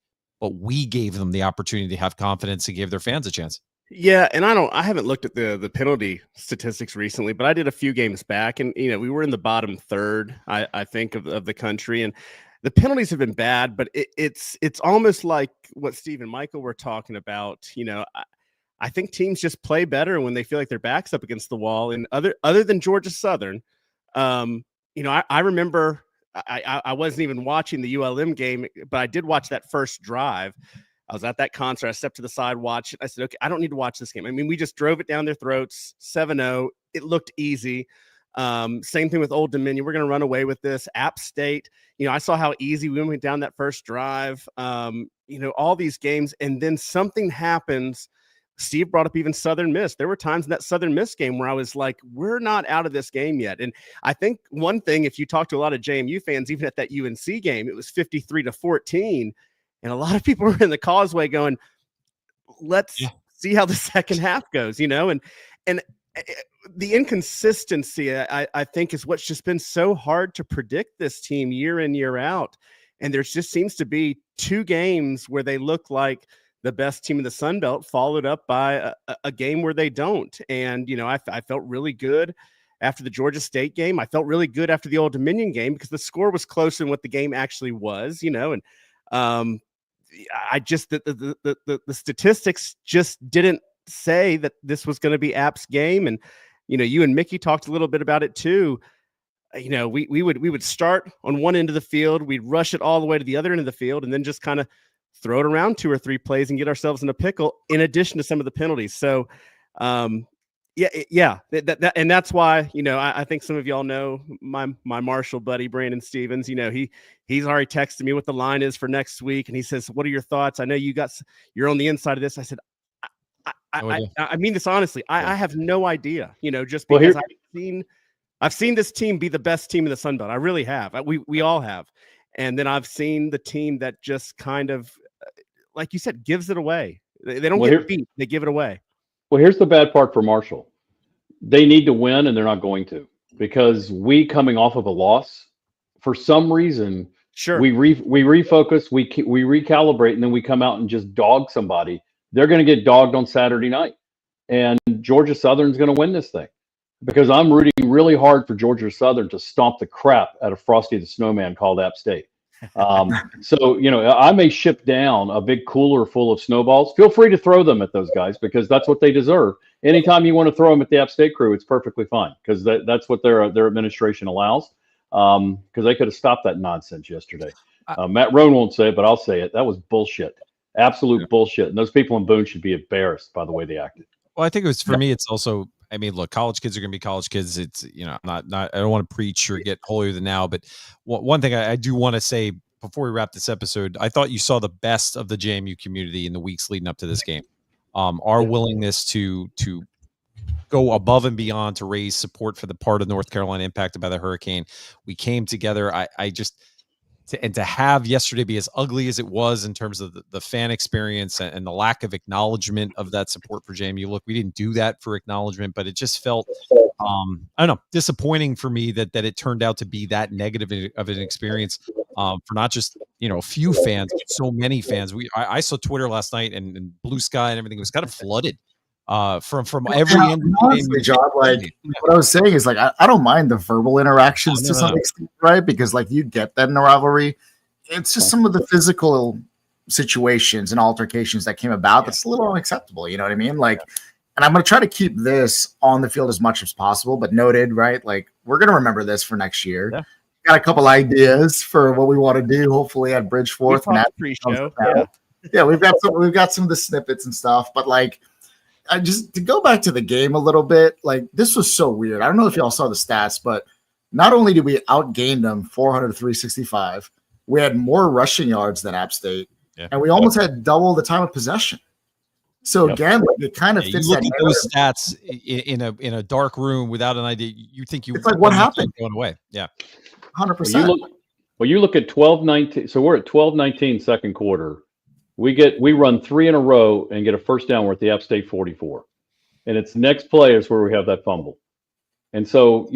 but we gave them the opportunity to have confidence and gave their fans a chance. Yeah, and I haven't looked at the penalty statistics recently, but I did a few games back, and you know we were in the bottom third, I think, of the country, and the penalties have been bad, but it's almost like what Steve and Michael were talking about. You know, I think teams just play better when they feel like their back's up against the wall. And other than Georgia Southern, you know, I remember I wasn't even watching the ULM game, but I did watch that first drive. I was at that concert. I stepped to the side, watched it. I said, okay, I don't need to watch this game. I mean, we just drove it down their throats, 7-0. It looked easy. Same thing with Old Dominion. We're going to run away with this. App State, you know, I saw how easy we went down that first drive. You know, all these games. And then something happens. Steve brought up even Southern Miss. There were times in that Southern Miss game where I was like, we're not out of this game yet. And I think one thing, if you talk to a lot of JMU fans, even at that UNC game, it was 53-14. And a lot of people were in the causeway going, let's see how the second half goes, you know, and the inconsistency, I think, is what's just been so hard to predict this team year in, year out. And there just seems to be 2 games where they look like the best team in the Sun Belt, followed up by a game where they don't. And, you know, I felt really good after the Georgia State game. I felt really good after the Old Dominion game because the score was closer than what the game actually was, you know, and I just the statistics just didn't say that this was going to be App's game, and you and Mickey talked a little bit about it too. We would start on one end of the field, we'd rush it all the way to the other end of the field, and then just kind of throw it around 2 or 3 plays and get ourselves in a pickle, in addition to some of the penalties. So, and that's why, I think some of y'all know my Marshall buddy, Brandon Stevens. He's already texted me what the line is for next week. And he says, what are your thoughts? I know you're on the inside of this. I said, I mean this honestly. I have no idea, just because I've seen this team be the best team in the Sun Belt. I really have. We all have. And then I've seen the team that just kind of, like you said, gives it away. They don't get beat. They give it away. Well, here's the bad part for Marshall. They need to win, and they're not going to, because we, coming off of a loss, for some reason, sure, we refocus, we recalibrate, and then we come out and just dog somebody. They're going to get dogged on Saturday night, and Georgia Southern's going to win this thing, because I'm rooting really hard for Georgia Southern to stomp the crap out of Frosty the Snowman called App State. So, I may ship down a big cooler full of snowballs. Feel free to throw them at those guys, because that's what they deserve. Anytime you want to throw them at the App State crew, it's perfectly fine, because that's what their administration allows. Because they could have stopped that nonsense yesterday. Matt Roan won't say it, but I'll say it. That was bullshit. Absolute bullshit. And those people in Boone should be embarrassed by the way they acted. Well, I think it was, for me, it's also, I mean, look, college kids are going to be college kids. It's, I don't want to preach or get holier than thou, but one thing I do want to say before we wrap this episode, I thought you saw the best of the JMU community in the weeks leading up to this game. Our willingness to go above and beyond to raise support for the part of North Carolina impacted by the hurricane. We came together. To have yesterday be as ugly as it was in terms of the fan experience and the lack of acknowledgement of that support for JMU. Look, we didn't do that for acknowledgement, but it just felt, I don't know, disappointing for me that it turned out to be that negative of an experience for not just, a few fans, but so many fans. I saw Twitter last night and Blue Sky and everything was kind of flooded from every end. Honestly, John, what I was saying is, I don't mind the verbal interactions to some extent, right? Because you get that in a rivalry. It's just some of the physical situations and altercations that came about that's a little unacceptable. You know what I mean? And I'm going to try to keep this on the field as much as possible, but noted, right? We're going to remember this for next year. Yeah. Got a couple ideas for what we want to do, hopefully at Bridgeforth. Pre-show. Yeah, we've got some of the snippets and stuff, but I just, to go back to the game a little bit, this was so weird. I don't know if y'all saw the stats, but not only did we outgain them 400 to 365, we had more rushing yards than App State, and we almost had double the time of possession. So again, it kind of fits. You look at those stats in a dark room without an idea. You think it's what happened going away? Yeah, 100%. You look at 12-19. So we're at 12-19 second quarter. We run 3 in a row and get a first down. We're at the App State 44, and it's next play is where we have that fumble. And so,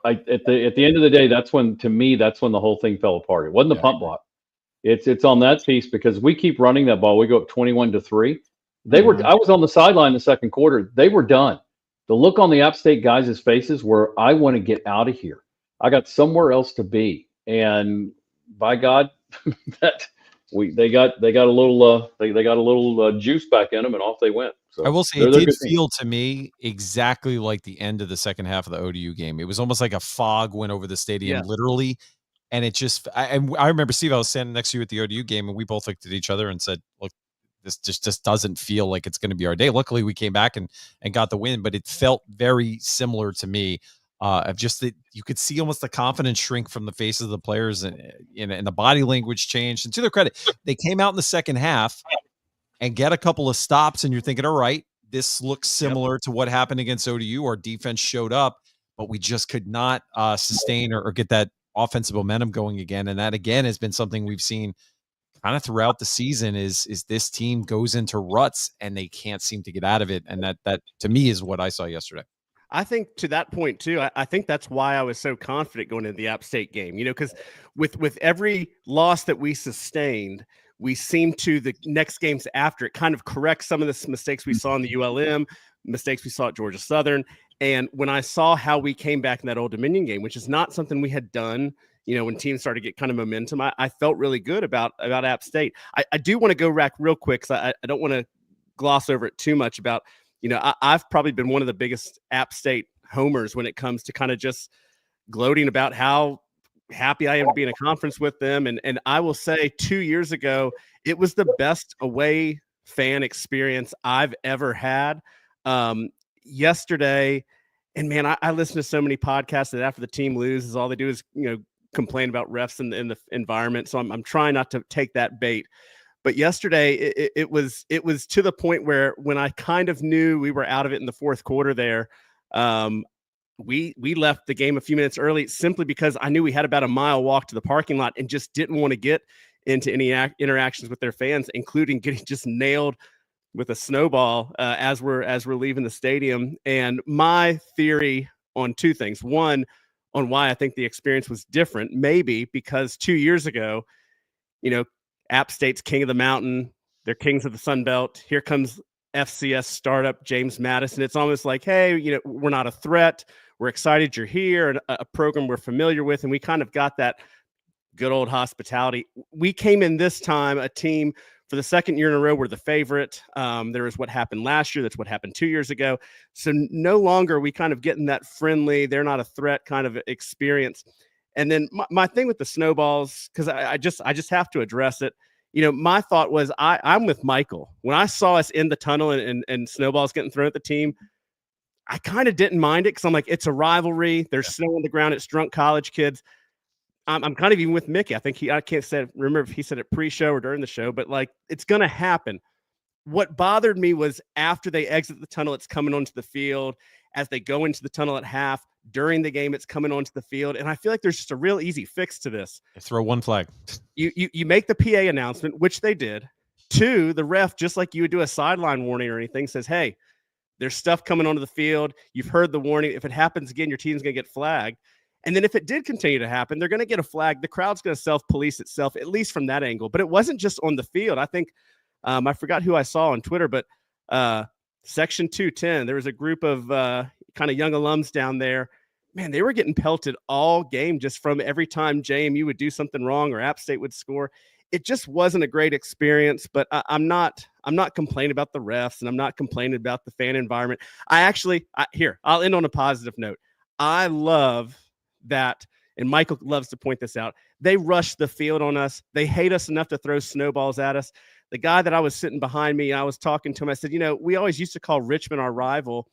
at the end of the day, that's when the whole thing fell apart. It wasn't the punt block. It's on that piece, because we keep running that ball. We go up 21-3. I was on the sideline in the second quarter. They were done. The look on the App State guys' faces were, I want to get out of here. I got somewhere else to be. And by God, they got a little juice back in them, and off they went. So I will say, it did feel to me exactly like the end of the second half of the ODU game. It was almost like a fog went over the stadium, literally. And it just, I remember, Steve, I was standing next to you at the ODU game, and we both looked at each other and said, look, this just doesn't feel like it's going to be our day. Luckily, we came back and got the win, but it felt very similar to me. Of just that you could see almost the confidence shrink from the faces of the players, and the body language changed. And to their credit, they came out in the second half and get a couple of stops, and you're thinking, all right, this looks similar to what happened against ODU. Our defense showed up, but we just could not sustain or get that offensive momentum going again. And that, again, has been something we've seen kind of throughout the season is this team goes into ruts and they can't seem to get out of it. And that to me is what I saw yesterday. I think to that point too, I think that's why I was so confident going into the App State game, because with every loss that we sustained, we seem to the next games after it kind of correct some of the mistakes we saw in the ULM, mistakes we saw at Georgia Southern. And when I saw how we came back in that Old Dominion game, which is not something we had done, when teams started to get kind of momentum, I felt really good about App State. I do want to go back real quick, because I don't want to gloss over it too much about, I've probably been one of the biggest App State homers when it comes to kind of just gloating about how happy I am to be in a conference with them. And I will say 2 years ago, it was the best away fan experience I've ever had. Yesterday, and man, I listen to so many podcasts that after the team loses, all they do is, complain about refs in the environment. So I'm trying not to take that bait. But yesterday, it was to the point where when I kind of knew we were out of it in the fourth quarter there, we left the game a few minutes early simply because I knew we had about a mile walk to the parking lot and just didn't want to get into any interactions with their fans, including getting just nailed with a snowball as we're leaving the stadium. And my theory on two things: one, on why I think the experience was different, maybe because 2 years ago, App State's king of the mountain, they're kings of the Sun Belt. Here comes FCS startup James Madison. It's almost like, hey, we're not a threat. We're excited you're here, and a program we're familiar with, and we kind of got that good old hospitality. We came in this time a team for the second year in a row. We're the favorite. There was what happened last year. That's what happened 2 years ago. So no longer are we kind of getting that friendly, they're not a threat kind of experience. And then my thing with the snowballs, because I just have to address it. My thought was I'm with Michael. When I saw us in the tunnel and snowballs getting thrown at the team, I kind of didn't mind it because I'm like, it's a rivalry. There's snow on the ground. It's drunk college kids. I'm kind of even with Mickey. I think I can't remember if he said it pre-show or during the show, but like, it's going to happen. What bothered me was after they exit the tunnel, it's coming onto the field. As they go into the tunnel at half, during the game, it's coming onto the field. And I feel like there's just a real easy fix to this. Throw one flag. You make the PA announcement, which they did. Two, the ref, just like you would do a sideline warning or anything, says, hey, there's stuff coming onto the field. You've heard the warning. If it happens again, your team's going to get flagged. And then if it did continue to happen, they're going to get a flag. The crowd's going to self-police itself, at least from that angle. But it wasn't just on the field. I think I forgot who I saw on Twitter, but Section 210, there was a group of kind of young alums down there. Man, they were getting pelted all game just from every time JMU would do something wrong or App State would score. It just wasn't a great experience, but I'm not complaining about the refs, and I'm not complaining about the fan environment. I'll end on a positive note. I love that, and Michael loves to point this out, they rushed the field on us. They hate us enough to throw snowballs at us. The guy that I was sitting behind me, I was talking to him. I said, we always used to call Richmond our rival,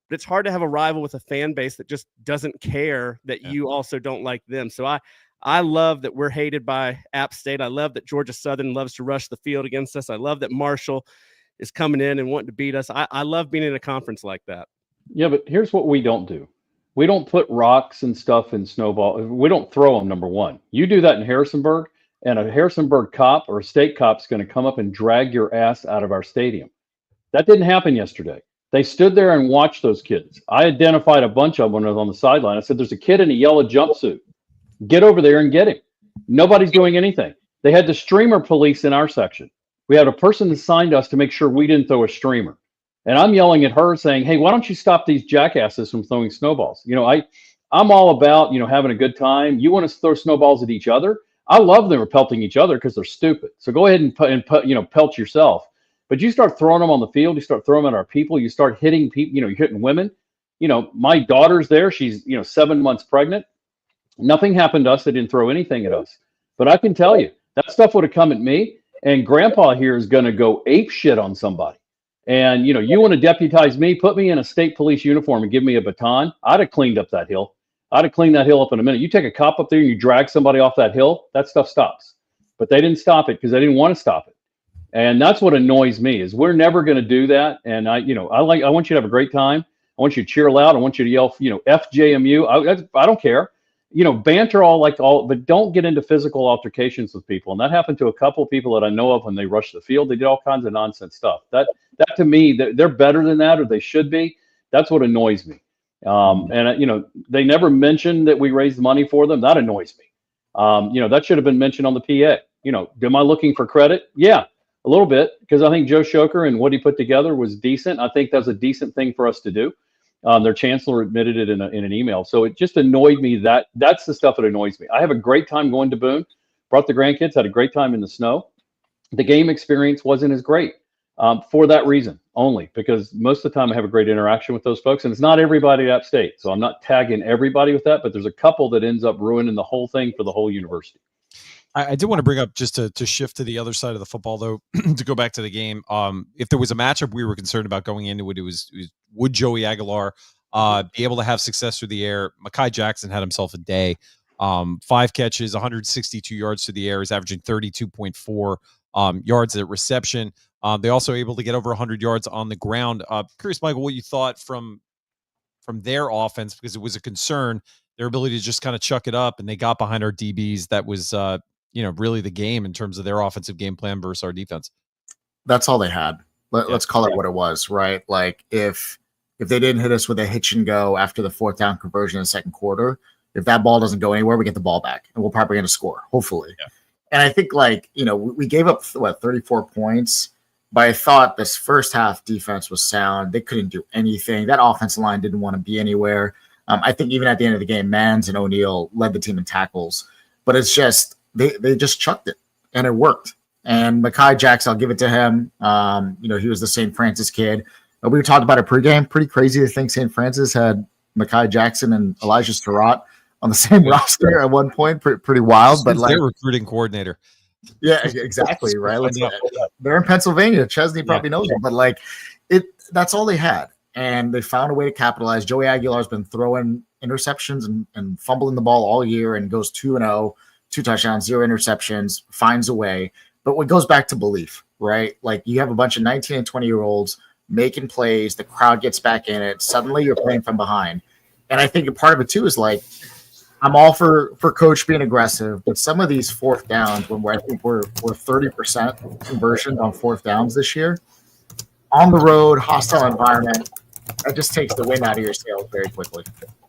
but it's hard to have a rival with a fan base that just doesn't care that you also don't like them. So I love that we're hated by App State. I love that Georgia Southern loves to rush the field against us. I love that Marshall is coming in and wanting to beat us. I love being in a conference like that. Yeah, but here's what we don't do. We don't put rocks and stuff in snowball. We don't throw them, number one. You do that in Harrisonburg, and a Harrisonburg cop or a state cop is going to come up and drag your ass out of our stadium. That didn't happen yesterday. They stood there and watched those kids. I identified a bunch of them when I was on the sideline. I said, there's a kid in a yellow jumpsuit. Get over there and get him. Nobody's doing anything. They had the streamer police in our section. We had a person that signed us to make sure we didn't throw a streamer. And I'm yelling at her saying, hey, why don't you stop these jackasses from throwing snowballs? I'm all about, having a good time. You want to throw snowballs at each other? I love them pelting each other because they're stupid. So go ahead and pelt yourself. But you start throwing them on the field. You start throwing them at our people. You start hitting people. You're hitting women. My daughter's there. She's 7 months pregnant. Nothing happened to us. They didn't throw anything at us. But I can tell you, that stuff would have come at me. And Grandpa here is going to go ape shit on somebody. And, you want to deputize me, put me in a state police uniform and give me a baton. I'd have cleaned up that hill. I'd have cleaned that hill up in a minute. You take a cop up there and you drag somebody off that hill, that stuff stops. But they didn't stop it because they didn't want to stop it. And that's what annoys me is we're never going to do that. And I want you to have a great time. I want you to cheer loud. I want you to yell, FJMU. I don't care. Banter but don't get into physical altercations with people. And that happened to a couple of people that I know of when they rushed the field. They did all kinds of nonsense stuff. That to me, they're better than that, or they should be. That's what annoys me. They never mentioned that we raised money for them. That annoys me. That should have been mentioned on the PA. Am I looking for credit? Yeah, a little bit, because I think Joe Shoker and what he put together was decent. I think that's a decent thing for us to do. Their chancellor admitted it in an email. So it just annoyed me that's the stuff that annoys me. I have a great time going to Boone, brought the grandkids, had a great time in the snow. The game experience wasn't as great. for that reason only, because most of the time I have a great interaction with those folks, and it's not everybody at App State. So I'm not tagging everybody with that, but there's a couple that ends up ruining the whole thing for the whole university. I did want to bring up, just to shift to the other side of the football, though, to go back to the game. If there was a matchup we were concerned about going into it, it was would Joey Aguilar be able to have success through the air? Mekhi Jackson had himself a day. 5 catches, 162 yards through the air. He's averaging 32.4 yards at reception. They also able to get over 100 yards on the ground. Curious, Michael, what you thought from their offense, because it was a concern, their ability to just kind of chuck it up, and they got behind our DBs. That was really the game in terms of their offensive game plan versus our defense. That's all they had. Let's call it what it was, right? Like if they didn't hit us with a hitch and go after the 4th down conversion in the second quarter, if that ball doesn't go anywhere, we get the ball back and we're probably going to score, hopefully. Yeah. And I think we gave up 34 points, but I thought this first half defense was sound. They couldn't do anything. That offensive line didn't want to be anywhere. I think even at the end of the game, Mans and O'Neal led the team in tackles, but it's just, they just chucked it and it worked. And Mekhi Jackson, I'll give it to him. He was the St. Francis kid. We talked about it pregame. Pretty crazy to think St. Francis had Mekhi Jackson and Elijah Surratt on the same roster at one point. Pretty wild, but their recruiting coordinator. Yeah, exactly. Right. They're in Pennsylvania. Chesney probably knows them, but that's all they had. And they found a way to capitalize. Joey Aguilar's been throwing interceptions and fumbling the ball all year and goes 2-0, 2 touchdowns, 0 interceptions, finds a way. But what goes back to belief, right? Like you have a bunch of 19 and 20-year-olds making plays. The crowd gets back in it. Suddenly you're playing from behind. And I think a part of it too is I'm all for coach being aggressive, but some of these 4th downs, when I think we're 30% conversion on 4th downs this year, on the road, hostile environment, that just takes the wind out of your sails very quickly.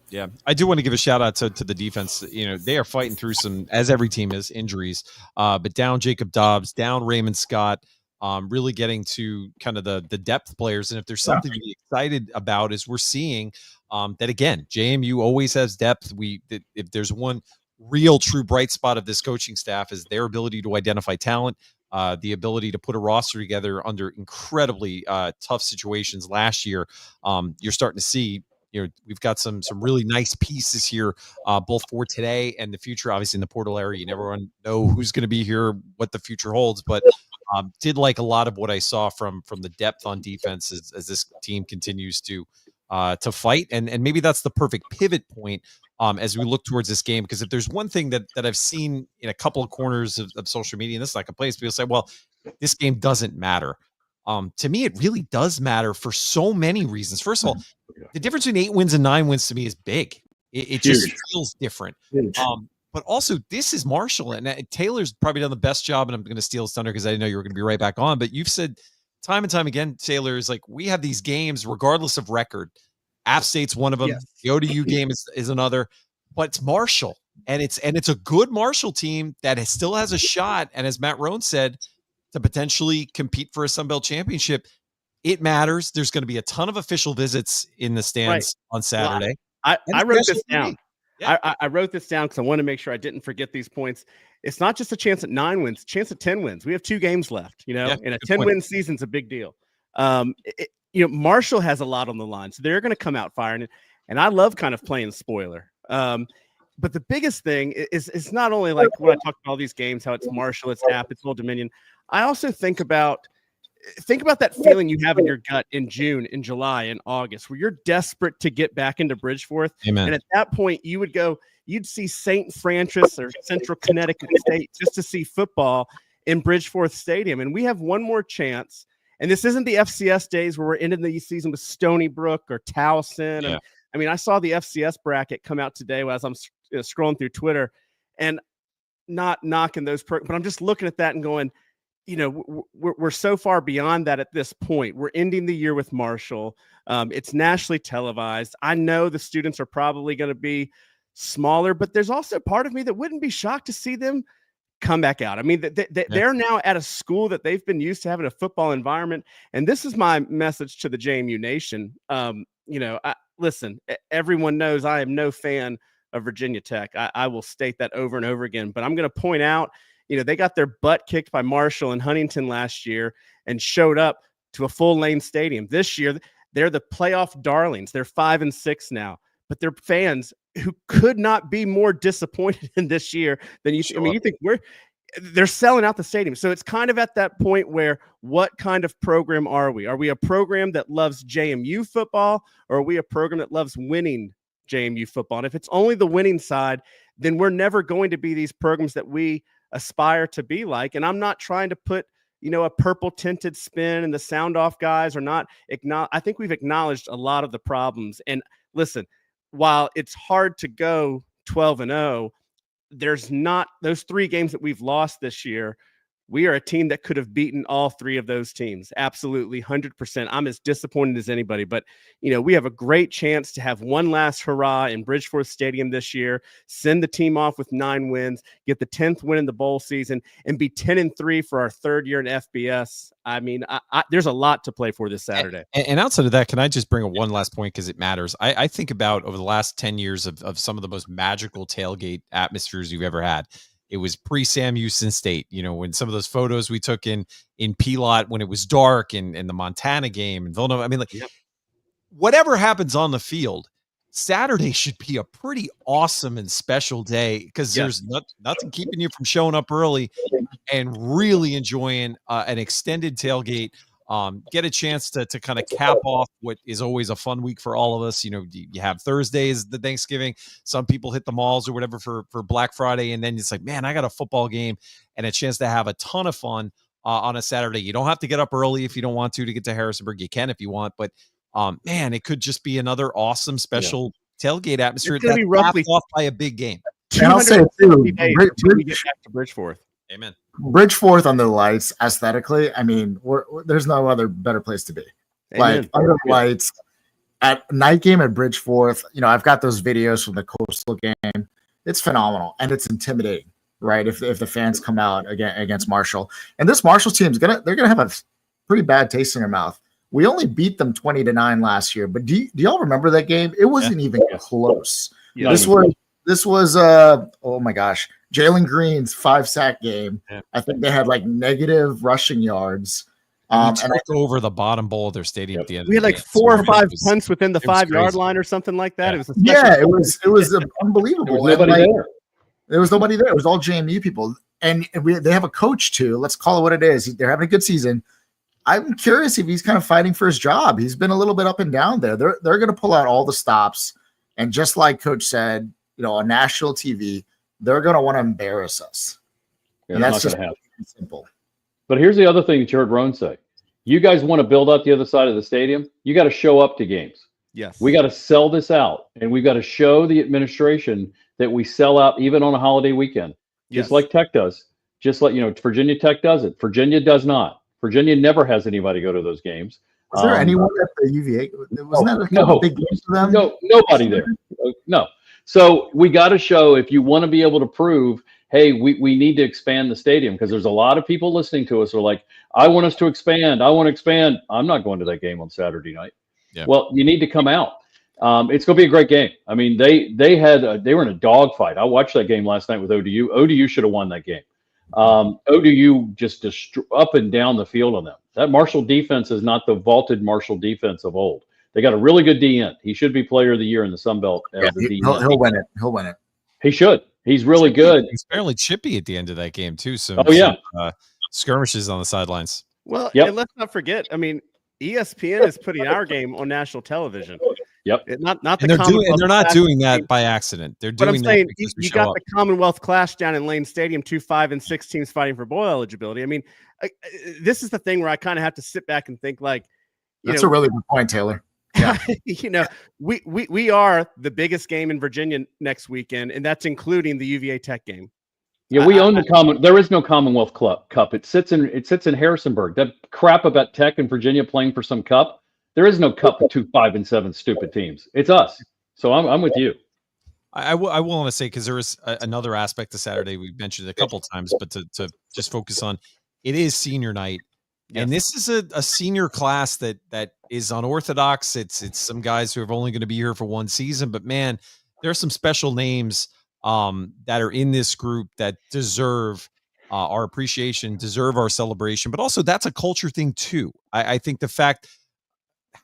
Yeah, I do want to give a shout out to the defense. They are fighting through some, as every team is, injuries. But down Jacob Dobbs, down Raymond Scott, really getting to kind of the depth players. And if there's something to be excited about, is we're seeing that again, JMU always has depth. If there's one real true bright spot of this coaching staff, is their ability to identify talent, the ability to put a roster together under incredibly tough situations. Last year, you're starting to see. We've got some really nice pieces here, both for today and the future. Obviously, in the portal area, you never know who's going to be here, what the future holds. But did like a lot of what I saw from the depth on defense as this team continues to fight, and maybe that's the perfect pivot point as we look towards this game. Because if there's one thing that I've seen in a couple of corners of social media, and this is like a place people say, well, this game doesn't matter. To me, it really does matter for so many reasons. First of all, the difference between 8 wins and 9 wins to me is big. It just feels different. But also, this is Marshall, and Taylor's probably done the best job, and I'm going to steal his thunder because I know you were going to be right back on. But you've said time and time again, Taylor, is like, we have these games regardless of record. App State's one of them. Yes. The ODU game is another. But it's Marshall, and it's a good Marshall team that still has a shot, and as Matt Roan said, to potentially compete for a Sun Belt championship. It matters. There's going to be a ton of official visits in the stands on Saturday. Well, I wrote this down. Yeah. I wrote this down because I want to make sure I didn't forget these points. It's not just a chance at 9 wins, chance at 10 wins. We have 2 games left, and a 10-win season's a big deal. Marshall has a lot on the line, so they're going to come out firing. And I love kind of playing spoiler. But the biggest thing is not only like when I talk about all these games, how it's Marshall, it's App, it's Old Dominion. I also think about that feeling you have in your gut in June, in July, in August, where you're desperate to get back into Bridgeforth. Amen. And at that point, you'd see St. Francis or Central Connecticut State just to see football in Bridgeforth Stadium. And we have one more chance. And this isn't the FCS days where we're ending the season with Stony Brook or Towson. Yeah. And, I saw the FCS bracket come out today as I'm scrolling through Twitter, and not knocking those, but I'm just looking at that and going, we're so far beyond that at this point. We're ending the year with Marshall. It's nationally televised. I know the students are probably going to be smaller, but there's also part of me that wouldn't be shocked to see them come back out. I mean, they're now at a school that they've been used to having a football environment. And this is my message to the JMU Nation. Listen, everyone knows I am no fan of Virginia Tech. I will state that over and over again, but I'm going to point out, they got their butt kicked by Marshall and Huntington last year and showed up to a full Lane Stadium. This year, they're the playoff darlings. They're 5-6 now, but they're fans who could not be more disappointed in this year than you. Sure. I mean, you think they're selling out the stadium. So it's kind of at that point where what kind of program are we? Are we a program that loves JMU football, or are we a program that loves winning JMU football? And if it's only the winning side, then we're never going to be these programs that we aspire to be like. And I'm not trying to put, a purple tinted spin, and the sound off guys are not. I think we've acknowledged a lot of the problems. And listen, while it's hard to go 12-0, there's not those 3 games that we've lost this year. We are a team that could have beaten all 3 of those teams. Absolutely, 100%. I'm as disappointed as anybody, but we have a great chance to have one last hurrah in Bridgeforth Stadium this year, send the team off with 9 wins, get the 10th win in the bowl season, and be 10-3 for our 3rd year in FBS. I mean, there's a lot to play for this Saturday. And outside of that, can I just bring one last point, because it matters? I think about over the last 10 years of some of the most magical tailgate atmospheres you've ever had. It was pre-Sam Houston State, when some of those photos we took in P-Lot when it was dark, and the Montana game and Villanova. I mean, whatever happens on the field, Saturday should be a pretty awesome and special day, because there's nothing keeping you from showing up early and really enjoying an extended tailgate. Get a chance to kind of cap off what is always a fun week for all of us. You have Thursdays, the Thanksgiving. Some people hit the malls or whatever for Black Friday. And then it's like, man, I got a football game and a chance to have a ton of fun on a Saturday. You don't have to get up early if you don't want to get to Harrisonburg. You can if you want. But, man, it could just be another awesome special tailgate atmosphere. It's going to be roughly off by a big game. And I'll say, too, we get back to Bridgeforth. Amen. Bridgeforth under the lights, aesthetically, I mean, there's no other better place to be. Amen. Like under the lights at night game at Bridgeforth. I've got those videos from the Coastal game. It's phenomenal, and it's intimidating, right? If the fans come out against Marshall, and this Marshall team they're gonna have a pretty bad taste in their mouth. We only beat them 20-9 last year, but do y'all remember that game? It wasn't even close. Yeah. This was oh my gosh, Jalen Green's 5-sack game. Yeah. I think they had like negative rushing yards. And took over the bottom bowl of their stadium at the end. We had like 4 or 5 punts within the 5-yard line or something like that. Yeah. It was unbelievable. There was nobody there. There was nobody there. It was all JMU people, and they have a coach too. Let's call it what it is. They're having a good season. I'm curious if he's kind of fighting for his job. He's been a little bit up and down there. They're going to pull out all the stops, and just like Coach said, on national TV, they're going to want to embarrass us. Yeah, and that's not just gonna happen. simple. But here's the other thing that you heard Roan say. You guys want to build out the other side of the stadium? You got to show up to games. Yes. We got to sell this out, and we got to show the administration that we sell out even on a holiday weekend, just like Tech does. Just like, Virginia Tech does it. Virginia does not. Virginia never has anybody go to those games. Was there anyone at the UVA? Wasn't that a big game for them? No, nobody there. No. So we got to show, if you want to be able to prove, hey, we need to expand the stadium, because there's a lot of people listening to us who are like, I want us to expand. I want to expand. I'm not going to that game on Saturday night. Yeah. Well, you need to come out. It's going to be a great game. I mean, they were in a dogfight. I watched that game last night with ODU. ODU should have won that game. ODU just up and down the field on them. That Marshall defense is not the vaulted Marshall defense of old. They got a really good DN. He should be player of the year in the Sun Belt as a DN. He'll win it. He'll win it. He should. He's really good. He's fairly chippy at the end of that game too. So skirmishes on the sidelines. Well, and let's not forget. I mean, ESPN is putting our game on national television. Yep. Not and the they're not doing that by accident. They're doing. But I'm saying you got the Commonwealth Clash down in Lane Stadium, 2 5-6 teams fighting for bowl eligibility. I mean, this is the thing where I kind of have to sit back and think, like, that's a really good point, Taylor. Yeah. we are the biggest game in Virginia next weekend, and that's including the UVA Tech game. Yeah, we own the common. There is no Commonwealth Cup. It sits in Harrisonburg. That crap about Tech and Virginia playing for some cup. There is no cup for 2 5-7 stupid teams. It's us. So I'm with you. I will want to say, because there is another aspect to Saturday we mentioned it a couple times, but to just focus on, it is senior night. And this is a senior class that is unorthodox. It's some guys who are only going to be here for one season, but man, there are some special names that are in this group that deserve our appreciation, deserve our celebration, but also that's a culture thing too. I think the fact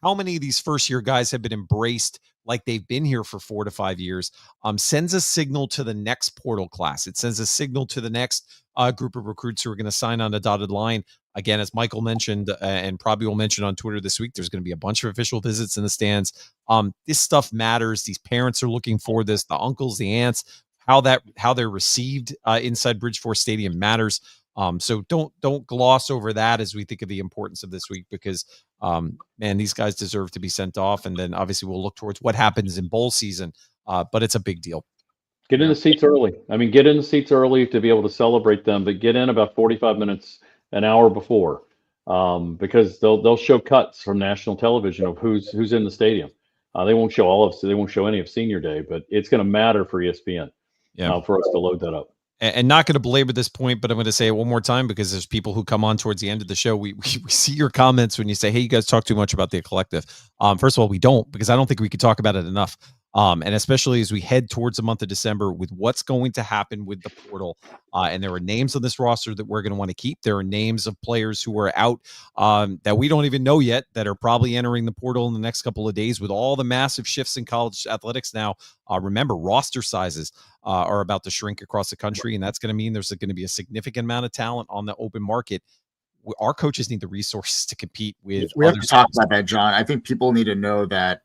how many of these first year guys have been embraced like they've been here for 4 to 5 years sends a signal to the next portal class. It sends a signal to the next group of recruits who are going to sign on the dotted line. Again, as Michael mentioned, and probably will mention on Twitter this week, there's going to be a bunch of official visits in the stands. This stuff matters. These parents are looking for this. The uncles, the aunts, how they're received inside Bridgeforth Stadium matters. So don't gloss over that as we think of the importance of this week, because man, these guys deserve to be sent off. And then obviously we'll look towards what happens in bowl season. But it's a big deal. Get in the seats early. I mean, get in the seats early to be able to celebrate them, but get in about 45 minutes, an hour before, because they'll show cuts from national television of who's in the stadium. They won't show any of Senior Day, but it's going to matter for ESPN for us to load that up. And not going to belabor this point, but I'm going to say it one more time because there's people who come on towards the end of the show. We see your comments when you say, hey, you guys talk too much about the collective. First of all, we don't, because I don't think we could talk about it enough. And especially as we head towards the month of December with what's going to happen with the portal. And there are names on this roster that we're going to want to keep. There are names of players who are out that we don't even know yet that are probably entering the portal in the next couple of days with all the massive shifts in college athletics now. Remember, roster sizes are about to shrink across the country, and that's going to mean there's going to be a significant amount of talent on the open market. Our coaches need the resources to compete with. We have to talk about that, John. I think people need to know that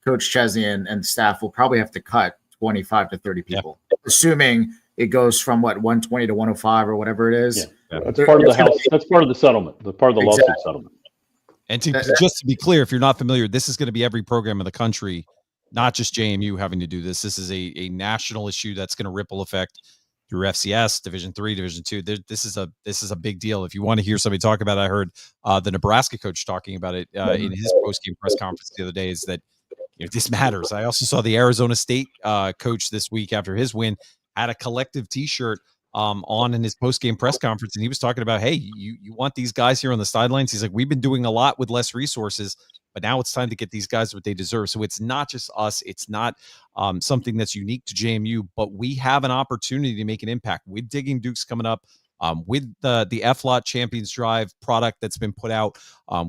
Coach Chesney and staff will probably have to cut 25 to 30 people, assuming it goes from 120 to 105 or whatever it is. Yeah. That's part of the house. That's part of the settlement. The part of the lawsuit settlement. And just to be clear, if you're not familiar, this is going to be every program in the country, not just JMU having to do this. This is a national issue that's going to ripple effect through FCS, Division III, Division II. This is a big deal. If you want to hear somebody talk about it, I heard the Nebraska coach talking about it in his post-game press conference the other day, is that this matters. I also saw the Arizona State coach this week after his win had a collective T-shirt on in his post-game press conference, and he was talking about, hey, you want these guys here on the sidelines? He's like, we've been doing a lot with less resources, but now it's time to get these guys what they deserve. So it's not just us. It's not something that's unique to JMU, but we have an opportunity to make an impact with Digging Dukes coming up, with the FLOT Champions Drive product that's been put out,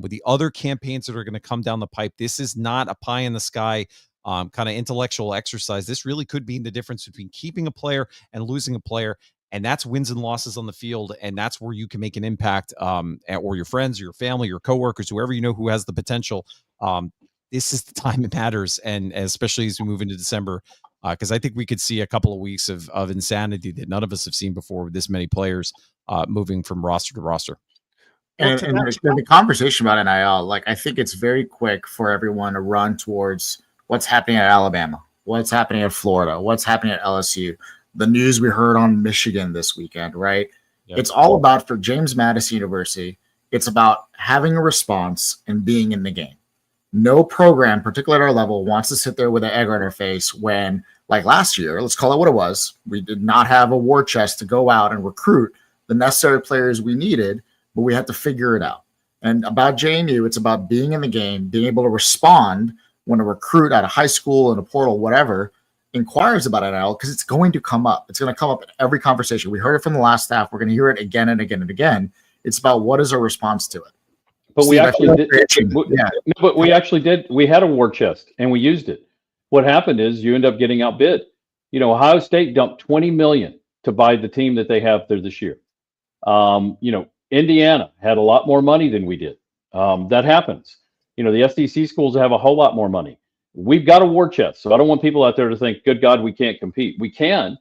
with the other campaigns that are going to come down the pipe. This is not a pie in the sky kind of intellectual exercise. This really could be the difference between keeping a player and losing a player. And that's wins and losses on the field. And that's where you can make an impact, or your friends, or your family, your coworkers, whoever you know who has the potential. This is the time it matters. And especially as we move into December, because I think we could see a couple of weeks of insanity that none of us have seen before with this many players moving from roster to roster. And the conversation about NIL, like, I think it's very quick for everyone to run towards what's happening at Alabama, what's happening at Florida, what's happening at LSU. The news we heard on Michigan this weekend, right? Yep. It's all about, for James Madison University, it's about having a response and being in the game. No program, particularly at our level, wants to sit there with an egg on their face when, like last year, let's call it what it was, we did not have a war chest to go out and recruit the necessary players we needed, but we had to figure it out. And about JMU, it's about being in the game, being able to respond when a recruit at a high school, in a portal, whatever, inquires about NIL, because it's going to come up. It's going to come up in every conversation. We heard it from the last staff. We're going to hear it again and again and again. It's about what is our response to it. But Steve, we actually did. But we actually did. We had a war chest and we used it. What happened is you end up getting outbid. Ohio State dumped $20 million to buy the team that they have there this year. Indiana had a lot more money than we did. That happens. The SEC schools have a whole lot more money. We've got a war chest, so I don't want people out there to think, good God, we can't compete. We can,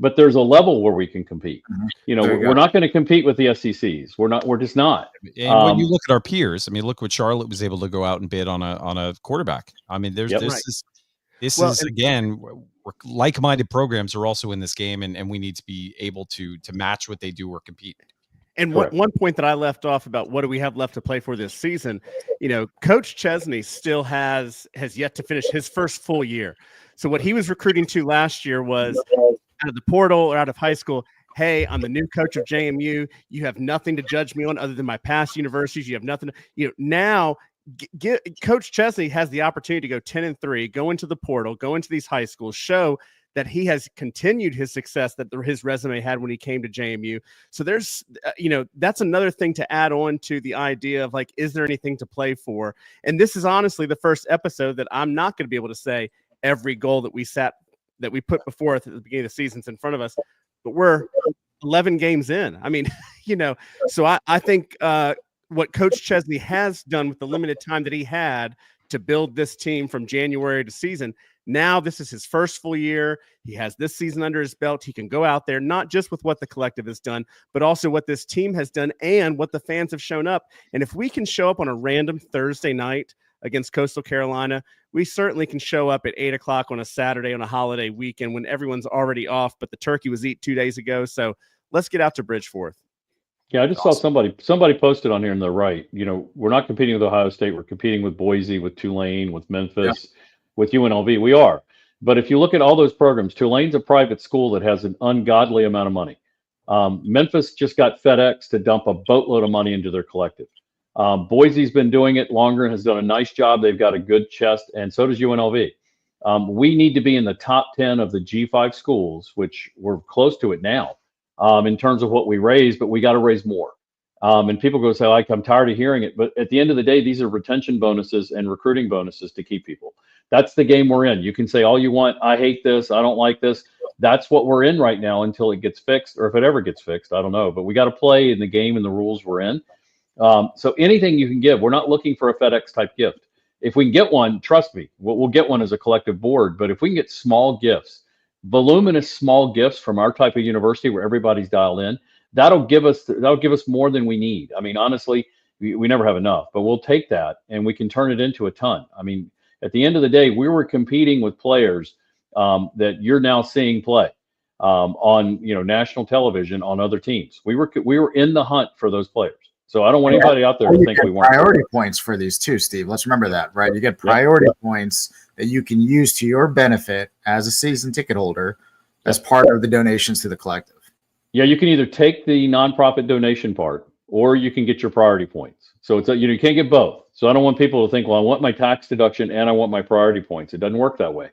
but there's a level where we can compete. We're not going to compete with the SECs. We're just not. And when you look at our peers, I mean, look what Charlotte was able to go out and bid on a quarterback. I mean, this is again, like-minded programs are also in this game, and we need to be able to match what they do or compete. And one point that I left off about what do we have left to play for this season, Coach Chesney still has yet to finish his first full year. So what he was recruiting to last year was out of the portal or out of high school. Hey, I'm the new coach of JMU. You have nothing to judge me on other than my past universities. You have nothing. Now Coach Chesney has the opportunity to go 10-3, go into the portal, go into these high schools, show that he has continued his success that his resume had when he came to JMU. So there's, that's another thing to add on to the idea of like, is there anything to play for? And this is honestly the first episode that I'm not going to be able to say every goal that we put before us at the beginning of the season's in front of us, but we're 11 games in. I mean, so I think what Coach Chesney has done with the limited time that he had to build this team from January to season. Now this is his first full year. He has this season under his belt. He can go out there, not just with what the collective has done, but also what this team has done and what the fans have shown up. And if we can show up on a random Thursday night against Coastal Carolina, we certainly can show up at 8:00 on a Saturday on a holiday weekend when everyone's already off, but the turkey was eaten 2 days ago. So let's get out to Bridgeforth. Yeah, I just saw somebody posted on here on the right. We're not competing with Ohio State. We're competing with Boise, with Tulane, with Memphis, with UNLV. We are. But if you look at all those programs, Tulane's a private school that has an ungodly amount of money. Memphis just got FedEx to dump a boatload of money into their collective. Boise's been doing it longer and has done a nice job. They've got a good chest, and so does UNLV. We need to be in the top 10 of the G5 schools, which we're close to it now. In terms of what we raise, but we got to raise more. And people go say, like, I'm tired of hearing it. But at the end of the day, these are retention bonuses and recruiting bonuses to keep people. That's the game we're in. You can say all you want. I hate this. I don't like this. That's what we're in right now until it gets fixed, or if it ever gets fixed, I don't know. But we got to play in the game and the rules we're in. So anything you can give, we're not looking for a FedEx type gift. If we can get one, trust me, we'll get one as a collective board. But if we can get small gifts, voluminous small gifts from our type of university where everybody's dialed in, that'll give us more than we need. I mean, honestly, we never have enough, but we'll take that and we can turn it into a ton. I mean, at the end of the day, we were competing with players that you're now seeing play on national television on other teams. We were in the hunt for those players. So I don't want anybody out there to think we weren't. Priority points for these too, Steve. Let's remember that, right? You get priority points that you can use to your benefit as a season ticket holder as part of the donations to the collective. Yeah, you can either take the nonprofit donation part or you can get your priority points. So it's you can't get both. So I don't want people to think, well, I want my tax deduction and I want my priority points. It doesn't work that way.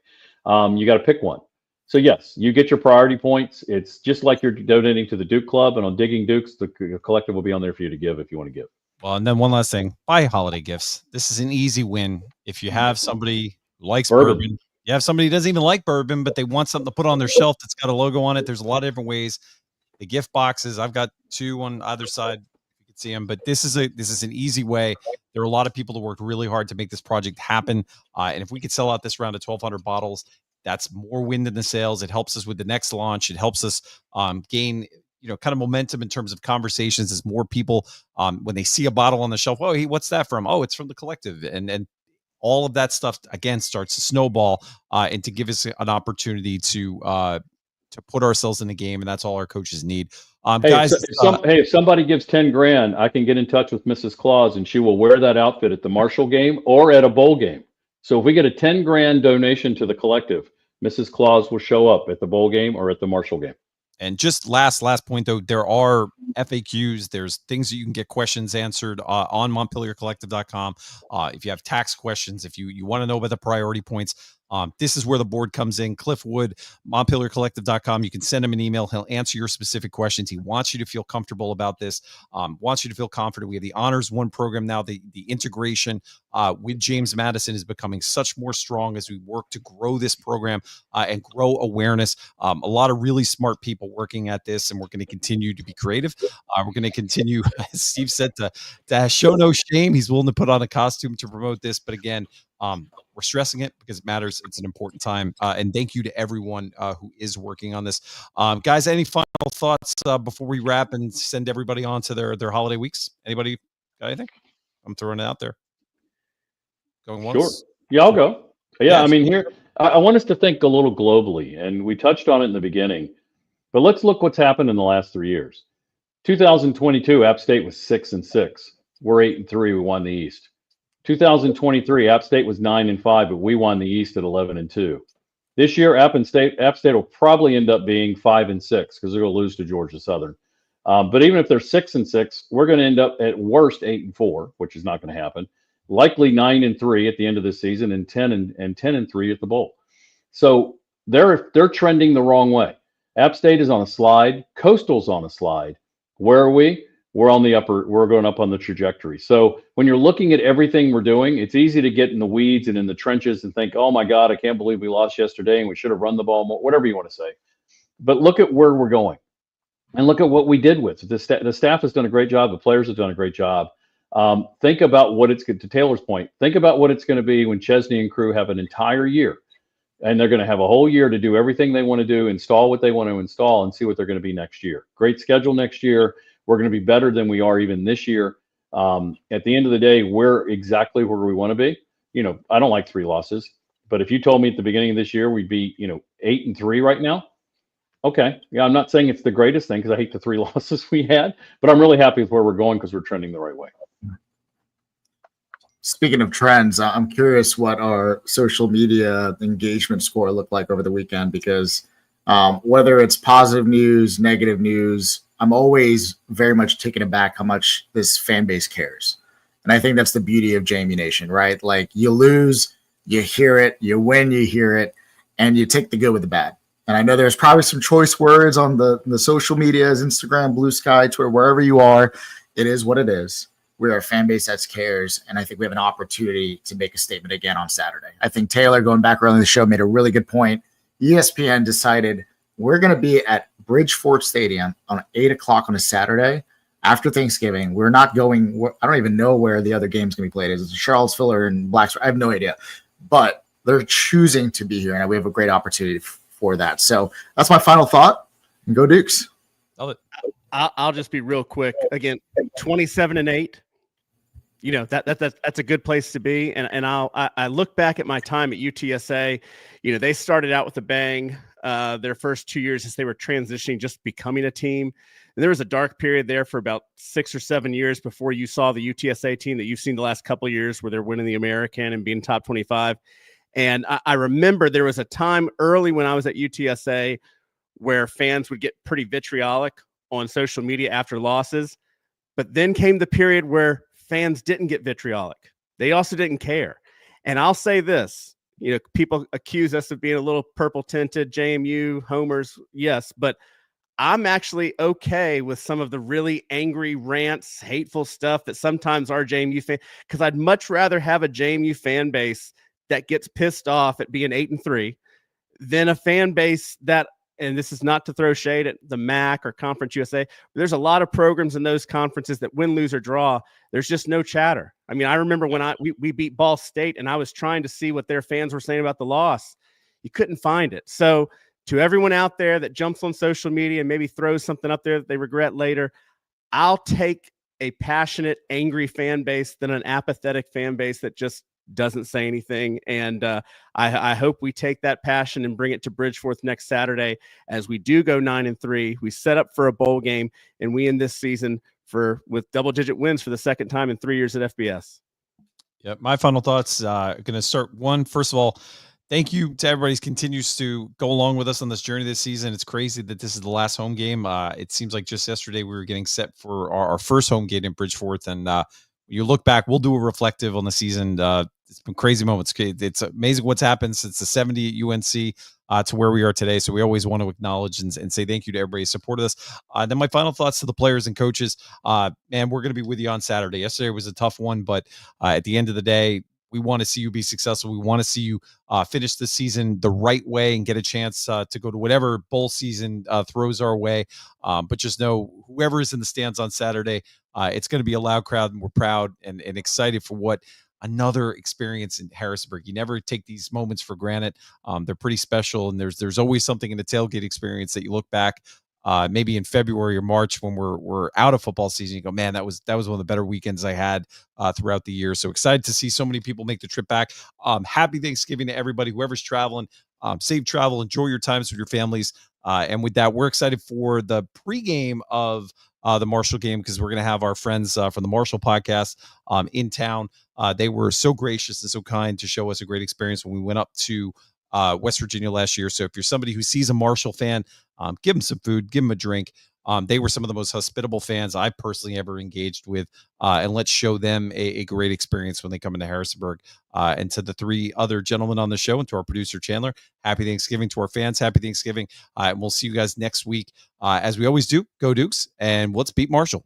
You got to pick one. So yes, you get your priority points. It's just like you're donating to the Duke Club, and on Digging Dukes, the collective will be on there for you to give if you want to give. Well, and then one last thing, buy holiday gifts. This is an easy win. If you have somebody who likes bourbon, you have somebody who doesn't even like bourbon, but they want something to put on their shelf that's got a logo on it. There's a lot of different ways. The gift boxes, I've got 2 on either side. You can see them, but this is an easy way. There are a lot of people that worked really hard to make this project happen. And if we could sell out this round of 1,200 bottles, that's more wind in the sails. It helps us with the next launch. It helps us gain, kind of momentum in terms of conversations as more people, when they see a bottle on the shelf, oh, hey, what's that from? Oh, it's from the collective. And all of that stuff, again, starts to snowball and to give us an opportunity to put ourselves in the game. And that's all our coaches need. Guys, if somebody gives 10 grand, I can get in touch with Mrs. Claus and she will wear that outfit at the Marshall game or at a bowl game. So if we get a 10 grand donation to the collective, Mrs. Claus will show up at the bowl game or at the Marshall game. And just last point, though, there are FAQs. There's things that you can get questions answered on MontpelierCollective.com. If you have tax questions, if you want to know about the priority points, this is where the board comes in. Cliff Wood, MontpelierCollective.com. You can send him an email. He'll answer your specific questions. He wants you to feel comfortable about this, wants you to feel confident. We have the Honors One program now. The integration with James Madison is becoming such more strong as we work to grow this program and grow awareness. A lot of really smart people working at this, and we're going to continue to be creative. We're going to continue, as Steve said, to show no shame. He's willing to put on a costume to promote this. But again, we're stressing it because it matters. It's an important time. And thank you to everyone who is working on this. Guys, any final thoughts before we wrap and send everybody on to their holiday weeks? Anybody got anything? I'm throwing it out there. Going once? Sure. Yeah, I'll go. Yeah, I mean, here, I want us to think a little globally, and we touched on it in the beginning, but let's look what's happened in the last 3 years. 2022, App State was 6-6. We're 8-3. We won the East. 2023, App State was 9-5, but we won the East at 11-2. This year, App State will probably end up being 5-6 because they're going to lose to Georgia Southern. But even if they're 6-6, we're going to end up at worst 8-4, which is not going to happen. Likely 9-3 at the end of the season, and 10-3 at the bowl. So They're trending the wrong way. App State is on a slide. Coastal's on a slide. Where are we? We're on the upper. We're going up on the trajectory. So when you're looking at everything we're doing, it's easy to get in the weeds and in the trenches and think, "Oh my God, I can't believe we lost yesterday and we should have run the ball more." Whatever you want to say, but look at where we're going and look at what we did with the staff has done a great job. The players have done a great job. Think about what it's to Taylor's point. Think about what it's going to be when Chesney and crew have an entire year, and they're going to have a whole year to do everything they want to do, install what they want to install, and see what they're going to be next year. Great schedule next year. We're going to be better than we are even this year. At the end of the day, we're exactly where we want to be. I don't like 3 losses, but if you told me at the beginning of this year we'd be 8-3 right now, okay, yeah, I'm not saying it's the greatest thing because I hate the 3 losses we had, but I'm really happy with where we're going because we're trending the right way. Speaking of trends, I'm curious what our social media engagement score looked like over the weekend, because whether it's positive news, negative news, I'm always very much taken aback how much this fan base cares. And I think that's the beauty of JMU Nation, right? Like, you lose, you hear it, you win, you hear it, and you take the good with the bad. And I know there's probably some choice words on the social medias, Instagram, Blue Sky, Twitter, wherever you are. It is what it is. We're a fan base that cares, and I think we have an opportunity to make a statement again on Saturday. I think Taylor, going back early in the show, made a really good point. ESPN decided we're going to be at Bridgeport Stadium on 8 o'clock on a Saturday after Thanksgiving. We're not going – I don't even know where the other game's going to be played. Is it Charlottesville or in Blacksburg? I have no idea. But they're choosing to be here, and we have a great opportunity for that. So that's my final thought. And go Dukes. I'll just be real quick. Again, 27-8. That's a good place to be. And I look back at my time at UTSA. They started out with a bang. Their first 2 years as they were transitioning, just becoming a team. And there was a dark period there for about 6 or 7 years before you saw the UTSA team that you've seen the last couple of years, where they're winning the American and being top 25. And I remember there was a time early when I was at UTSA where fans would get pretty vitriolic on social media after losses. But then came the period where fans didn't get vitriolic. They also didn't care. And I'll say this, people accuse us of being a little purple tinted, JMU homers. Yes, but I'm actually okay with some of the really angry rants, hateful stuff that sometimes our JMU fan, because I'd much rather have a JMU fan base that gets pissed off at being 8-3 than a fan base that, and this is not to throw shade at the MAC or Conference USA, there's a lot of programs in those conferences that win, lose, or draw, there's just no chatter. I mean, I remember when we beat Ball State and I was trying to see what their fans were saying about the loss. You couldn't find it. So to everyone out there that jumps on social media and maybe throws something up there that they regret later, I'll take a passionate, angry fan base than an apathetic fan base that just doesn't say anything. And I hope we take that passion and bring it to Bridgeforth next Saturday as we do go 9-3. We set up for a bowl game, and we end this season with double-digit wins for the second time in 3 years at FBS. Yep. My final thoughts, going to start first of all, thank you to everybody who continues to go along with us on this journey this season. It's crazy that this is the last home game. It seems like just yesterday we were getting set for our first home game in Bridgeforth, and you look back, we'll do a reflective on the season. It's been crazy moments. It's amazing what's happened since the 70 at UNC to where we are today. So we always want to acknowledge and say thank you to everybody who supported us. Then my final thoughts to the players and coaches. Man, we're going to be with you on Saturday. Yesterday was a tough one, but at the end of the day, we want to see you be successful. We want to see you finish the season the right way and get a chance to go to whatever bowl season throws our way. But just know, whoever is in the stands on Saturday, it's going to be a loud crowd, and we're proud and excited for what another experience in Harrisonburg. You never take these moments for granted. They're pretty special, and there's always something in the tailgate experience that you look back maybe in February or March when we're out of football season. You go, man, that was one of the better weekends I had throughout the year. So excited to see so many people make the trip back. Happy Thanksgiving to everybody, whoever's traveling. Safe travel. Enjoy your times with your families. And with that, we're excited for the pregame of the Marshall game, because we're going to have our friends from the Marshall podcast in town. They were so gracious and so kind to show us a great experience when we went up to West Virginia last year. So if you're somebody who sees a Marshall fan, give them some food, give them a drink. They were some of the most hospitable fans I personally ever engaged with. And let's show them a great experience when they come into Harrisonburg. And to the three other gentlemen on the show and to our producer, Chandler, happy Thanksgiving. To our fans, happy Thanksgiving. And we'll see you guys next week. As we always do, go Dukes, and let's beat Marshall.